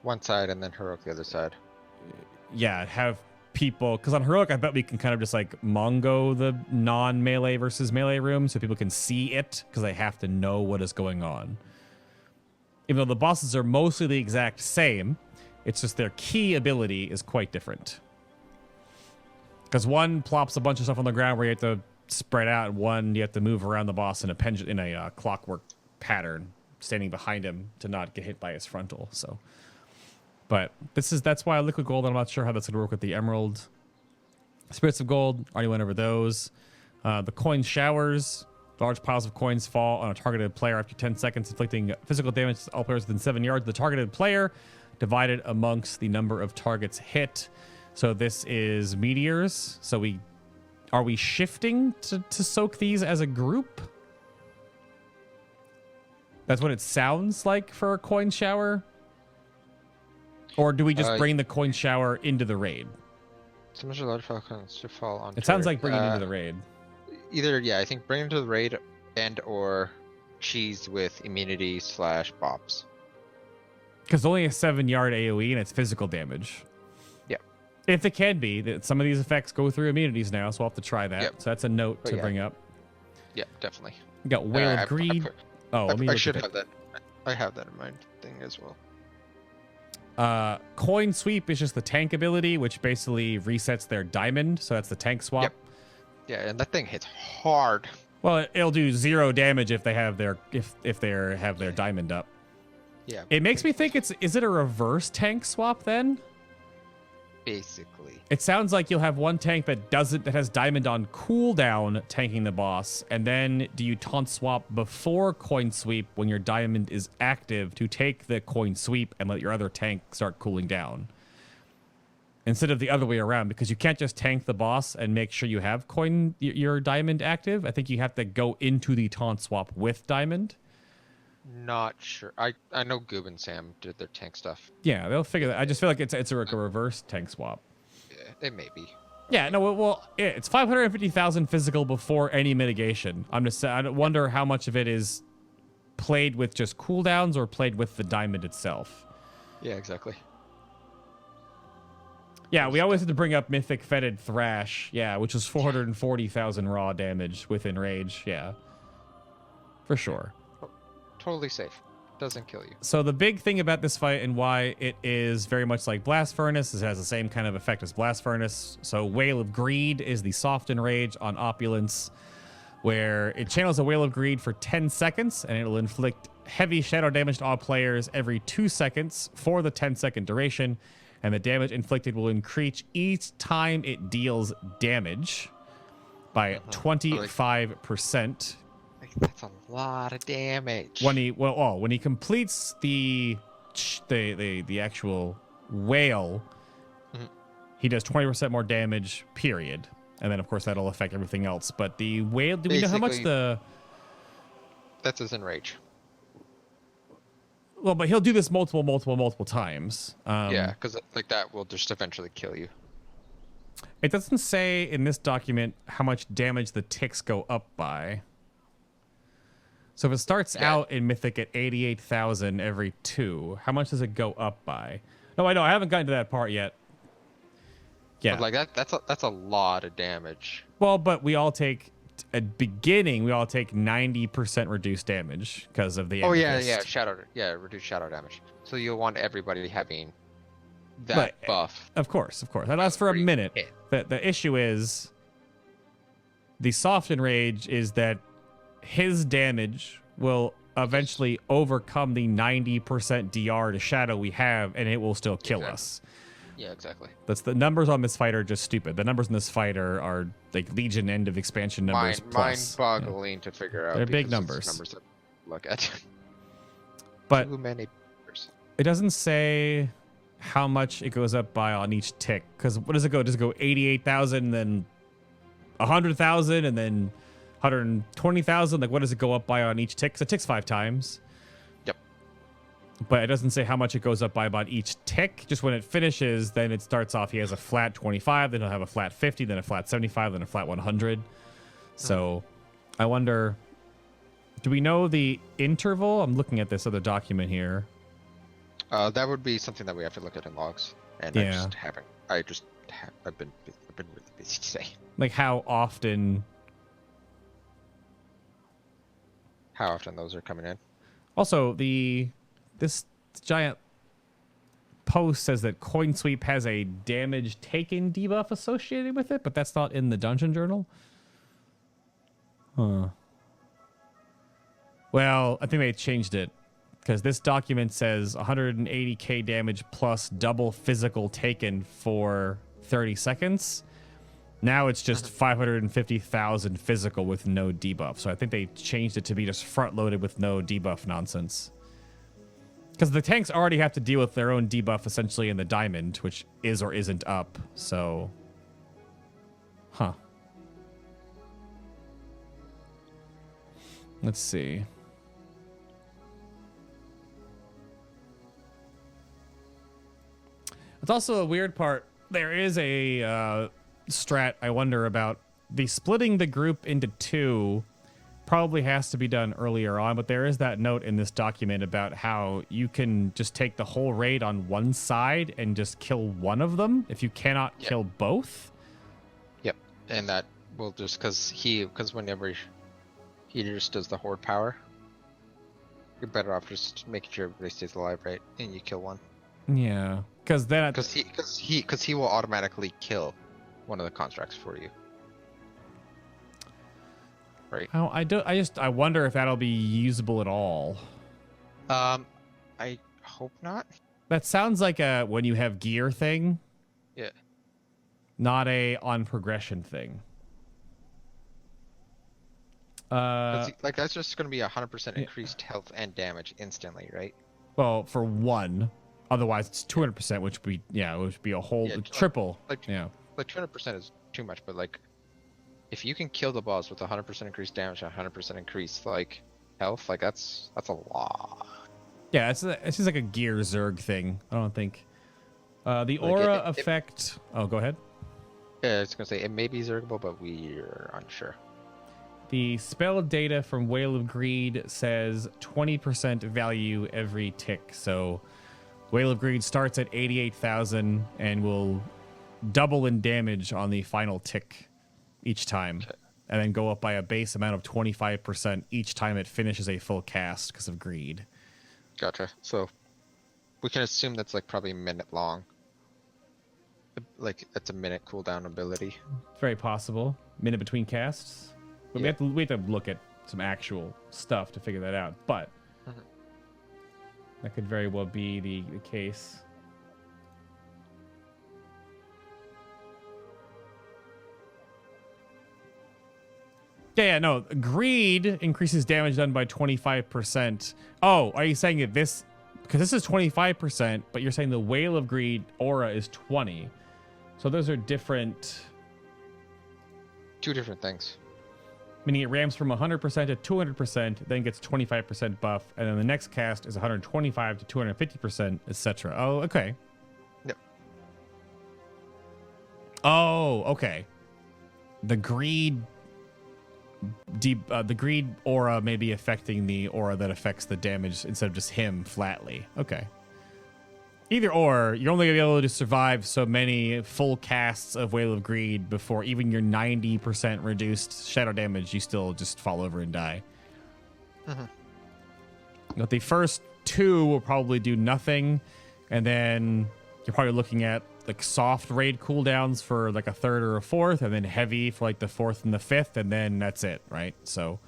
one side and then heroic the other side. Yeah, have people, because on heroic I bet we can kind of just like mongo the non-melee versus melee room so people can see it because they have to know what is going on. Even though the bosses are mostly the exact same, it's just their key ability is quite different. Because one plops a bunch of stuff on the ground where you have to spread out, and one you have to move around the boss in a clockwork pattern, standing behind him to not get hit by his frontal. So, but that's why liquid gold. I'm not sure how that's going to work with the emerald. Spirits of gold, already went over those. The coin showers. Large piles of coins fall on a targeted player after 10 seconds, inflicting physical damage to all players within 7 yards of the targeted player, divided amongst the number of targets hit. So this is meteors. So are we shifting to soak these as a group? That's what it sounds like for a coin shower. Or do we just bring the coin shower into the raid? So much large falcons to fall on. It sounds like bringing into the raid. Either, yeah, I think bring into the raid and or cheese with immunity / bops. Because only a 7-yard AoE and it's physical damage. Yep. If it can be, some of these effects go through immunities now, so we'll have to try that. Yep. So that's a note to bring up. Yeah, definitely. We got Whale of Greed. I should have that. I have that in my thing as well. Coin Sweep is just the tank ability, which basically resets their diamond. So that's the tank swap. Yep. Yeah, and that thing hits hard. Well, it'll do 0 damage if they have their have their diamond up. Yeah. It makes me think is it a reverse tank swap then? Basically. It sounds like you'll have one tank that has diamond on cooldown tanking the boss, and then do you taunt swap before coin sweep when your diamond is active to take the coin sweep and let your other tank start cooling down? Instead of the other way around, because you can't just tank the boss and make sure you have your diamond active. I think you have to go into the taunt swap with diamond. Not sure. I know Goob and Sam did their tank stuff. Yeah, they'll figure that. I just feel like it's a reverse tank swap. Yeah, it may be. Yeah, no, well, it's 550,000 physical before any mitigation. I wonder how much of it is played with just cooldowns or played with the diamond itself. Yeah, exactly. Yeah, we always have to bring up Mythic Fetid Thrash, yeah, which is 440,000 raw damage with Enrage, yeah. For sure. Totally safe. Doesn't kill you. So the big thing about this fight and why it is very much like Blast Furnace is it has the same kind of effect as Blast Furnace. So Whale of Greed is the soft Enrage on Opulence, where it channels a Whale of Greed for 10 seconds, and it'll inflict heavy shadow damage to all players every 2 seconds for the 10-second duration, and the damage inflicted will increase each time it deals damage by 25%. That's a lot of damage. When he completes the actual whale, he does 20% more damage, period. And then, of course, that'll affect everything else. But the whale, do we know how much the... That's his Enrage. Well, but he'll do this multiple times. Yeah, because like that will just eventually kill you. It doesn't say in this document how much damage the ticks go up by. So if it starts out in Mythic at 88,000 every 2, how much does it go up by? No, I know. I haven't gotten to that part yet. Yeah. But like that's a lot of damage. Well, but we all take... At beginning, we all take 90% reduced damage because of the amethyst. Reduced shadow damage. So you'll want everybody having that buff. Of course. That lasts for a minute. The issue is the soft enrage is that his damage will eventually overcome the 90% DR to shadow we have, and it will still kill us. Yeah, exactly. That's the numbers on this fight are just stupid. The numbers in this fight are like Legion end of expansion numbers plus. Mind-boggling to figure out. They're big numbers. Numbers to look at. But too many numbers. It doesn't say how much it goes up by on each tick. Because what does it go? Does it go 88,000, then 100,000, and then 120,000? Like, what does it go up by on each tick? Because it ticks 5 times. But it doesn't say how much it goes up by about each tick. Just when it finishes, then it starts off, he has a flat 25, then he'll have a flat 50, then a flat 75, then a flat 100. So I wonder, do we know the interval? I'm looking at this other document here. That would be something that we have to look at in logs. And I just haven't. I've been really busy today. Like how often those are coming in. Also, this giant post says that Coin Sweep has a damage taken debuff associated with it, but that's not in the dungeon journal. Huh. Well, I think they changed it because this document says 180k damage plus double physical taken for 30 seconds. Now it's just 550,000 physical with no debuff. So I think they changed it to be just front loaded with no debuff nonsense. Because the tanks already have to deal with their own debuff essentially in the diamond, which is or isn't up. So, let's see. It's also a weird part. There is a strat I wonder about. The splitting the group into 2 probably has to be done earlier on, but there is that note in this document about how you can just take the whole raid on one side and just kill one of them if you cannot kill both. Yep, and that will just because whenever he just does the horde power, you're better off just making sure everybody stays alive, right? And you kill one. Yeah, because then he will automatically kill one of the constructs for you. Right. I wonder if that'll be usable at all. I hope not. That sounds like a when you have gear thing. Yeah. Not a on progression thing. Like that's just going to be 100% increased health and damage instantly, right? Well, for one. Otherwise, it's 200%, which would be a whole triple. Like 200% is too much, but like. If you can kill the boss with 100% increased damage and 100% increased like health, like that's a lot. Yeah, it's just like a gear Zerg thing. I don't think the aura effect. Oh, go ahead. Yeah, I was gonna say it may be Zergable, but we're unsure. The spell data from Whale of Greed says 20% value every tick. So Whale of Greed starts at 88,000 and will double in damage on the final tick each time. Okay. And then go up by a base amount of 25% each time it finishes a full cast because of greed. Gotcha. So we can assume that's like probably a minute long. Like that's a minute cooldown ability. It's very possible. Minute between casts. But Yeah. we have to look at some actual stuff to figure that out. But that could very well be the case. Yeah, no. Greed increases damage done by 25%. Oh, are you saying that this... Because this is 25%, but you're saying the Whale of Greed aura is 20. So those are different... Two different things. Meaning it ramps from 100% to 200%, then gets 25% buff, and then the next cast is 125 to 250%, etc. Oh, okay. Yep. Oh, okay. The greed... the greed aura may be affecting the aura that affects the damage instead of just him flatly. Okay. Either or, you're only going to be able to survive so many full casts of Whale of Greed before even your 90% reduced shadow damage, you still just fall over and die. But the first two will probably do nothing, and then you're probably looking at like soft raid cooldowns for like a third or a fourth, and then heavy for like the fourth and the fifth, and then that's it, right? So,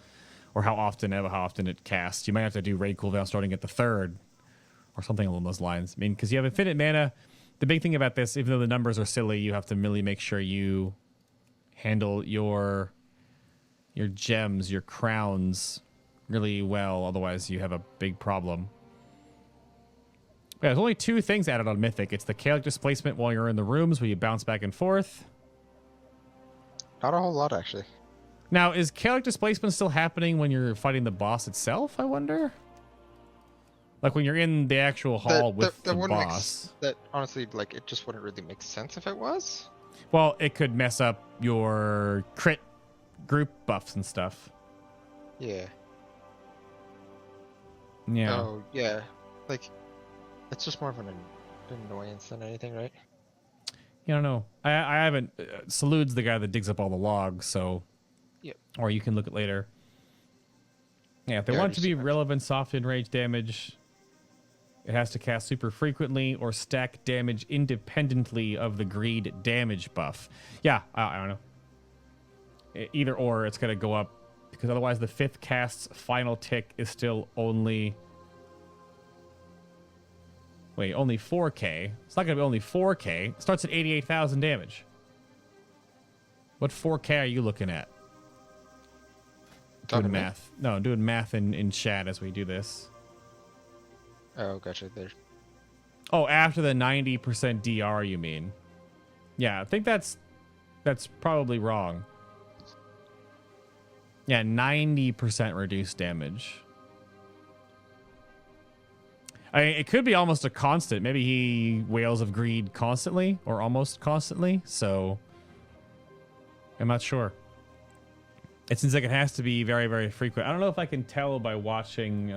or how often it casts. You might have to do raid cooldown starting at the third, or something along those lines. I mean, because you have infinite mana. The big thing about this, even though the numbers are silly, you have to really make sure you handle your gems, your crowns really well. Otherwise, you have a big problem. Yeah, there's only two things added on Mythic. It's the chaotic displacement while you're in the rooms where you bounce back and forth. Not a whole lot, actually. Now, is chaotic displacement still happening when you're fighting the boss itself, I wonder? Like when you're in the actual hall with the boss. That honestly, like, it just wouldn't really make sense if it was. Well, it could mess up your crit group buffs and stuff. Yeah. Yeah. Oh, yeah. Like, it's just more of an annoyance than anything, right? I don't know. I haven't... Salud's the guy that digs up all the logs, so... Yep. Or you can look at later. Yeah, if they Yeah, want it to be just- relevant soft enrage damage, it has to cast super frequently or stack damage independently of the greed damage buff. Yeah, I don't know. Either or, it's going to go up, because otherwise the fifth cast's final tick is still only... Wait, only 4k? It's not going to be only 4k. It starts at 88,000 damage. What 4k are you looking at? Talking Doing to me? math. No, I'm doing math in chat as we do this. Oh, gotcha. There. Oh, after the 90% DR, you mean? Yeah, I think that's probably wrong. Yeah, 90% reduced damage. I mean, it could be almost a constant. Maybe he Whales of Greed constantly or almost constantly. So I'm not sure. It seems like it has to be very, very frequent. I don't know if I can tell by watching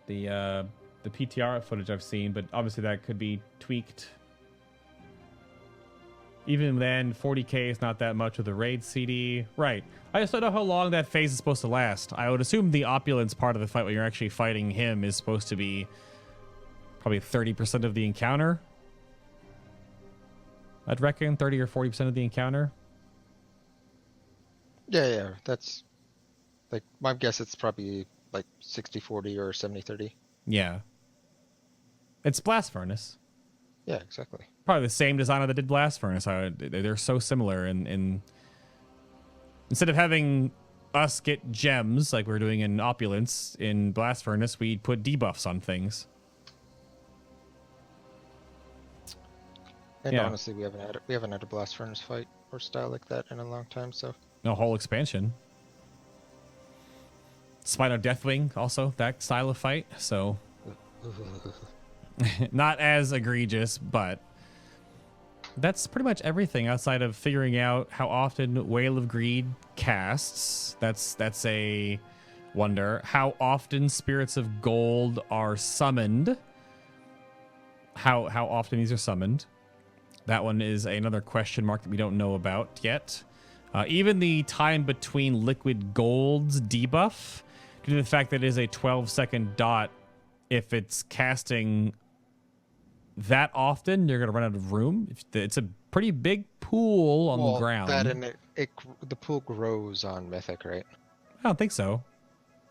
the PTR footage I've seen, but obviously that could be tweaked. Even then, 40k is not that much with the raid CD. Right. I just don't know how long that phase is supposed to last. I would assume the opulence part of the fight when you're actually fighting him is supposed to be probably 30% of the encounter. I'd reckon 30 or 40% of the encounter. Yeah. That's like my guess. It's probably like 60-40 or 70-30. Yeah. It's Blast Furnace. Yeah, exactly. Probably the same designer that did Blast Furnace. They're so similar. In instead of having us get gems like we're doing in Opulence in Blast Furnace, we put debuffs on things. And Yeah. honestly, we haven't had a blast furnace fight or style like that in a long time. So No whole expansion. Spino Deathwing also that style of fight. So not as egregious, but that's pretty much everything outside of figuring out how often Whale of Greed casts. That's a wonder. How often Spirits of Gold are summoned. How often these are summoned. That one is another question mark that we don't know about yet. Even the time between liquid gold's debuff, due to the fact that it is a 12-second dot, if it's casting that often, you're going to run out of room. It's a pretty big pool on the ground. That and the pool grows on Mythic, right? I don't think so.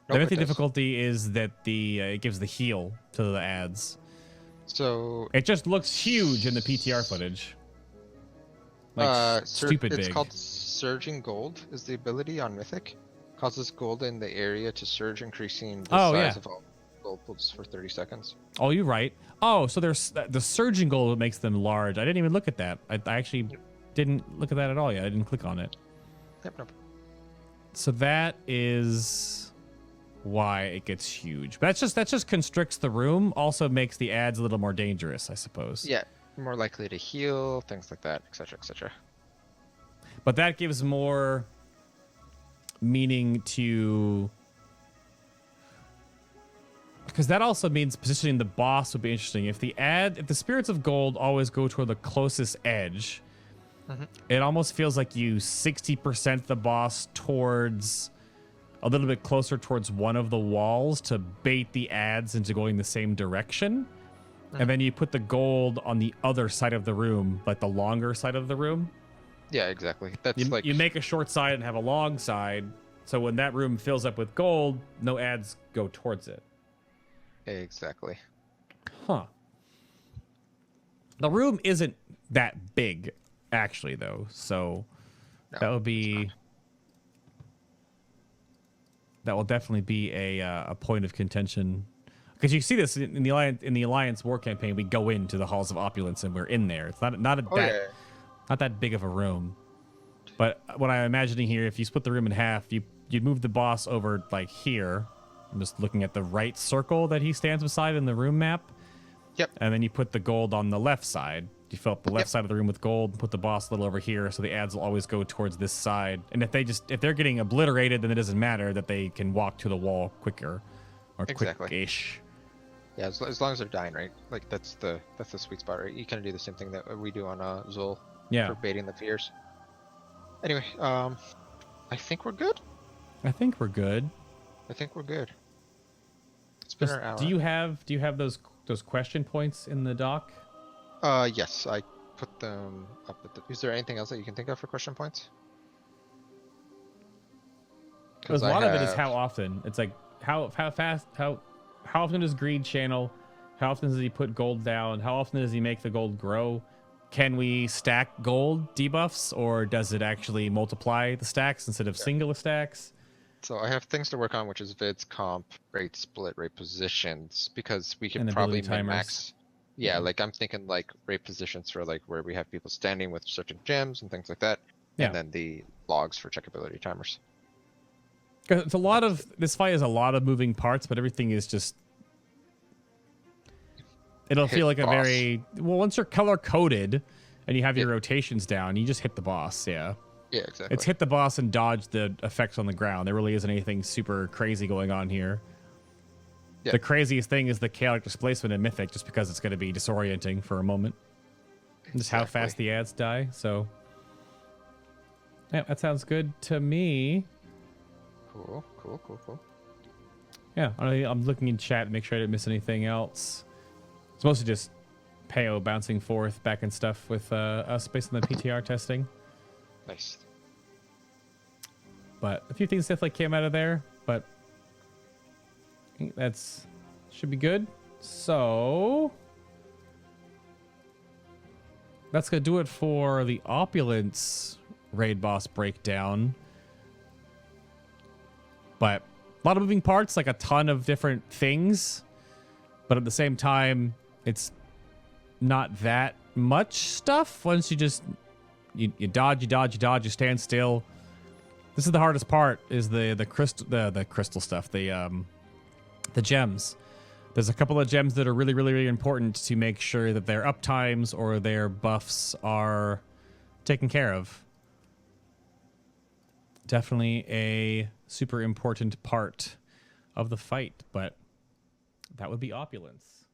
The Nope, Mythic it does. difficulty is that it gives the heal to the ads. So It just looks huge in the PTR footage. Like stupid big. It's called Surging Gold is the ability on Mythic. Causes gold in the area to surge, increasing the size of all gold pools for 30 seconds. Oh, you're right. Oh, so there's the surging gold makes them large. I didn't even look at that. I actually didn't look at that at all yet. I didn't click on it. Yep, nope. So that is why it gets huge. But that just constricts the room. Also makes the ads a little more dangerous, I suppose. Yeah, more likely to heal, things like that, etc., etc. But that gives more meaning to, because that also means positioning the boss would be interesting. If the spirits of gold always go toward the closest edge, it almost feels like you 60% the boss towards a little bit closer towards one of the walls to bait the ads into going the same direction. And then you put the gold on the other side of the room, like the longer side of the room. Yeah, exactly. That's You make a short side and have a long side, so when that room fills up with gold, no ads go towards it. Exactly. Huh. The room isn't that big, actually, though, so No, that would be... That will definitely be a point of contention. Because you see this in the Alliance War campaign, we go into the Halls of Opulence and we're in there. It's not that big of a room. But what I'm imagining here, if you split the room in half, you'd move the boss over like here. I'm just looking at the right circle that he stands beside in the room map. Yep. And then you put the gold on the left side. You fill up the left side of the room with gold, put the boss a little over here, so the ads will always go towards this side. And if they're getting obliterated, then it doesn't matter that they can walk to the wall quicker or quick-ish. Yeah, as long as they're dying, right? Like that's the sweet spot, right? You kind of do the same thing that we do on Zul for baiting the fears. Anyway, I think we're good. I think we're good. It's been an hour. Do you have those question points in the doc? Yes, I put them up at is there anything else that you can think of for question points? Because a lot of it is how often. It's like how fast, how often does greed channel? How often does he put gold down? How often does he make the gold grow? Can we stack gold debuffs, or does it actually multiply the stacks instead of singular stacks? So I have things to work on, which is vids, comp, rate split, rate positions, because we can And probably ability min-max. Yeah, like I'm thinking like rate positions for like where we have people standing with certain gems and things like that. Yeah. And then the logs for checkability timers. It's a lot of this fight has a lot of moving parts, but everything is just. It'll feel like a very once you're color coded, and you have your rotations down, you just hit the boss. Yeah. Yeah, exactly. It's hit the boss and dodge the effects on the ground. There really isn't anything super crazy going on here. Yeah. The craziest thing is the chaotic displacement in Mythic, just because it's going to be disorienting for a moment. Just how fast the ads die. So, yeah, that sounds good to me. Cool. Yeah, I'm looking in chat to make sure I didn't miss anything else. It's mostly just Peo bouncing forth back and stuff with us based on the PTR testing. Nice. But a few things definitely came out of there, but I think that's should be good. So that's gonna do it for the Opulence raid boss breakdown. But a lot of moving parts, like a ton of different things, but at the same time, it's not that much stuff. Once you just you dodge, you stand still. This is the hardest part: is the crystal stuff, the gems. There's a couple of gems that are really, really, really important to make sure that their uptimes or their buffs are taken care of. Definitely a super important part of the fight, but that would be Opulence.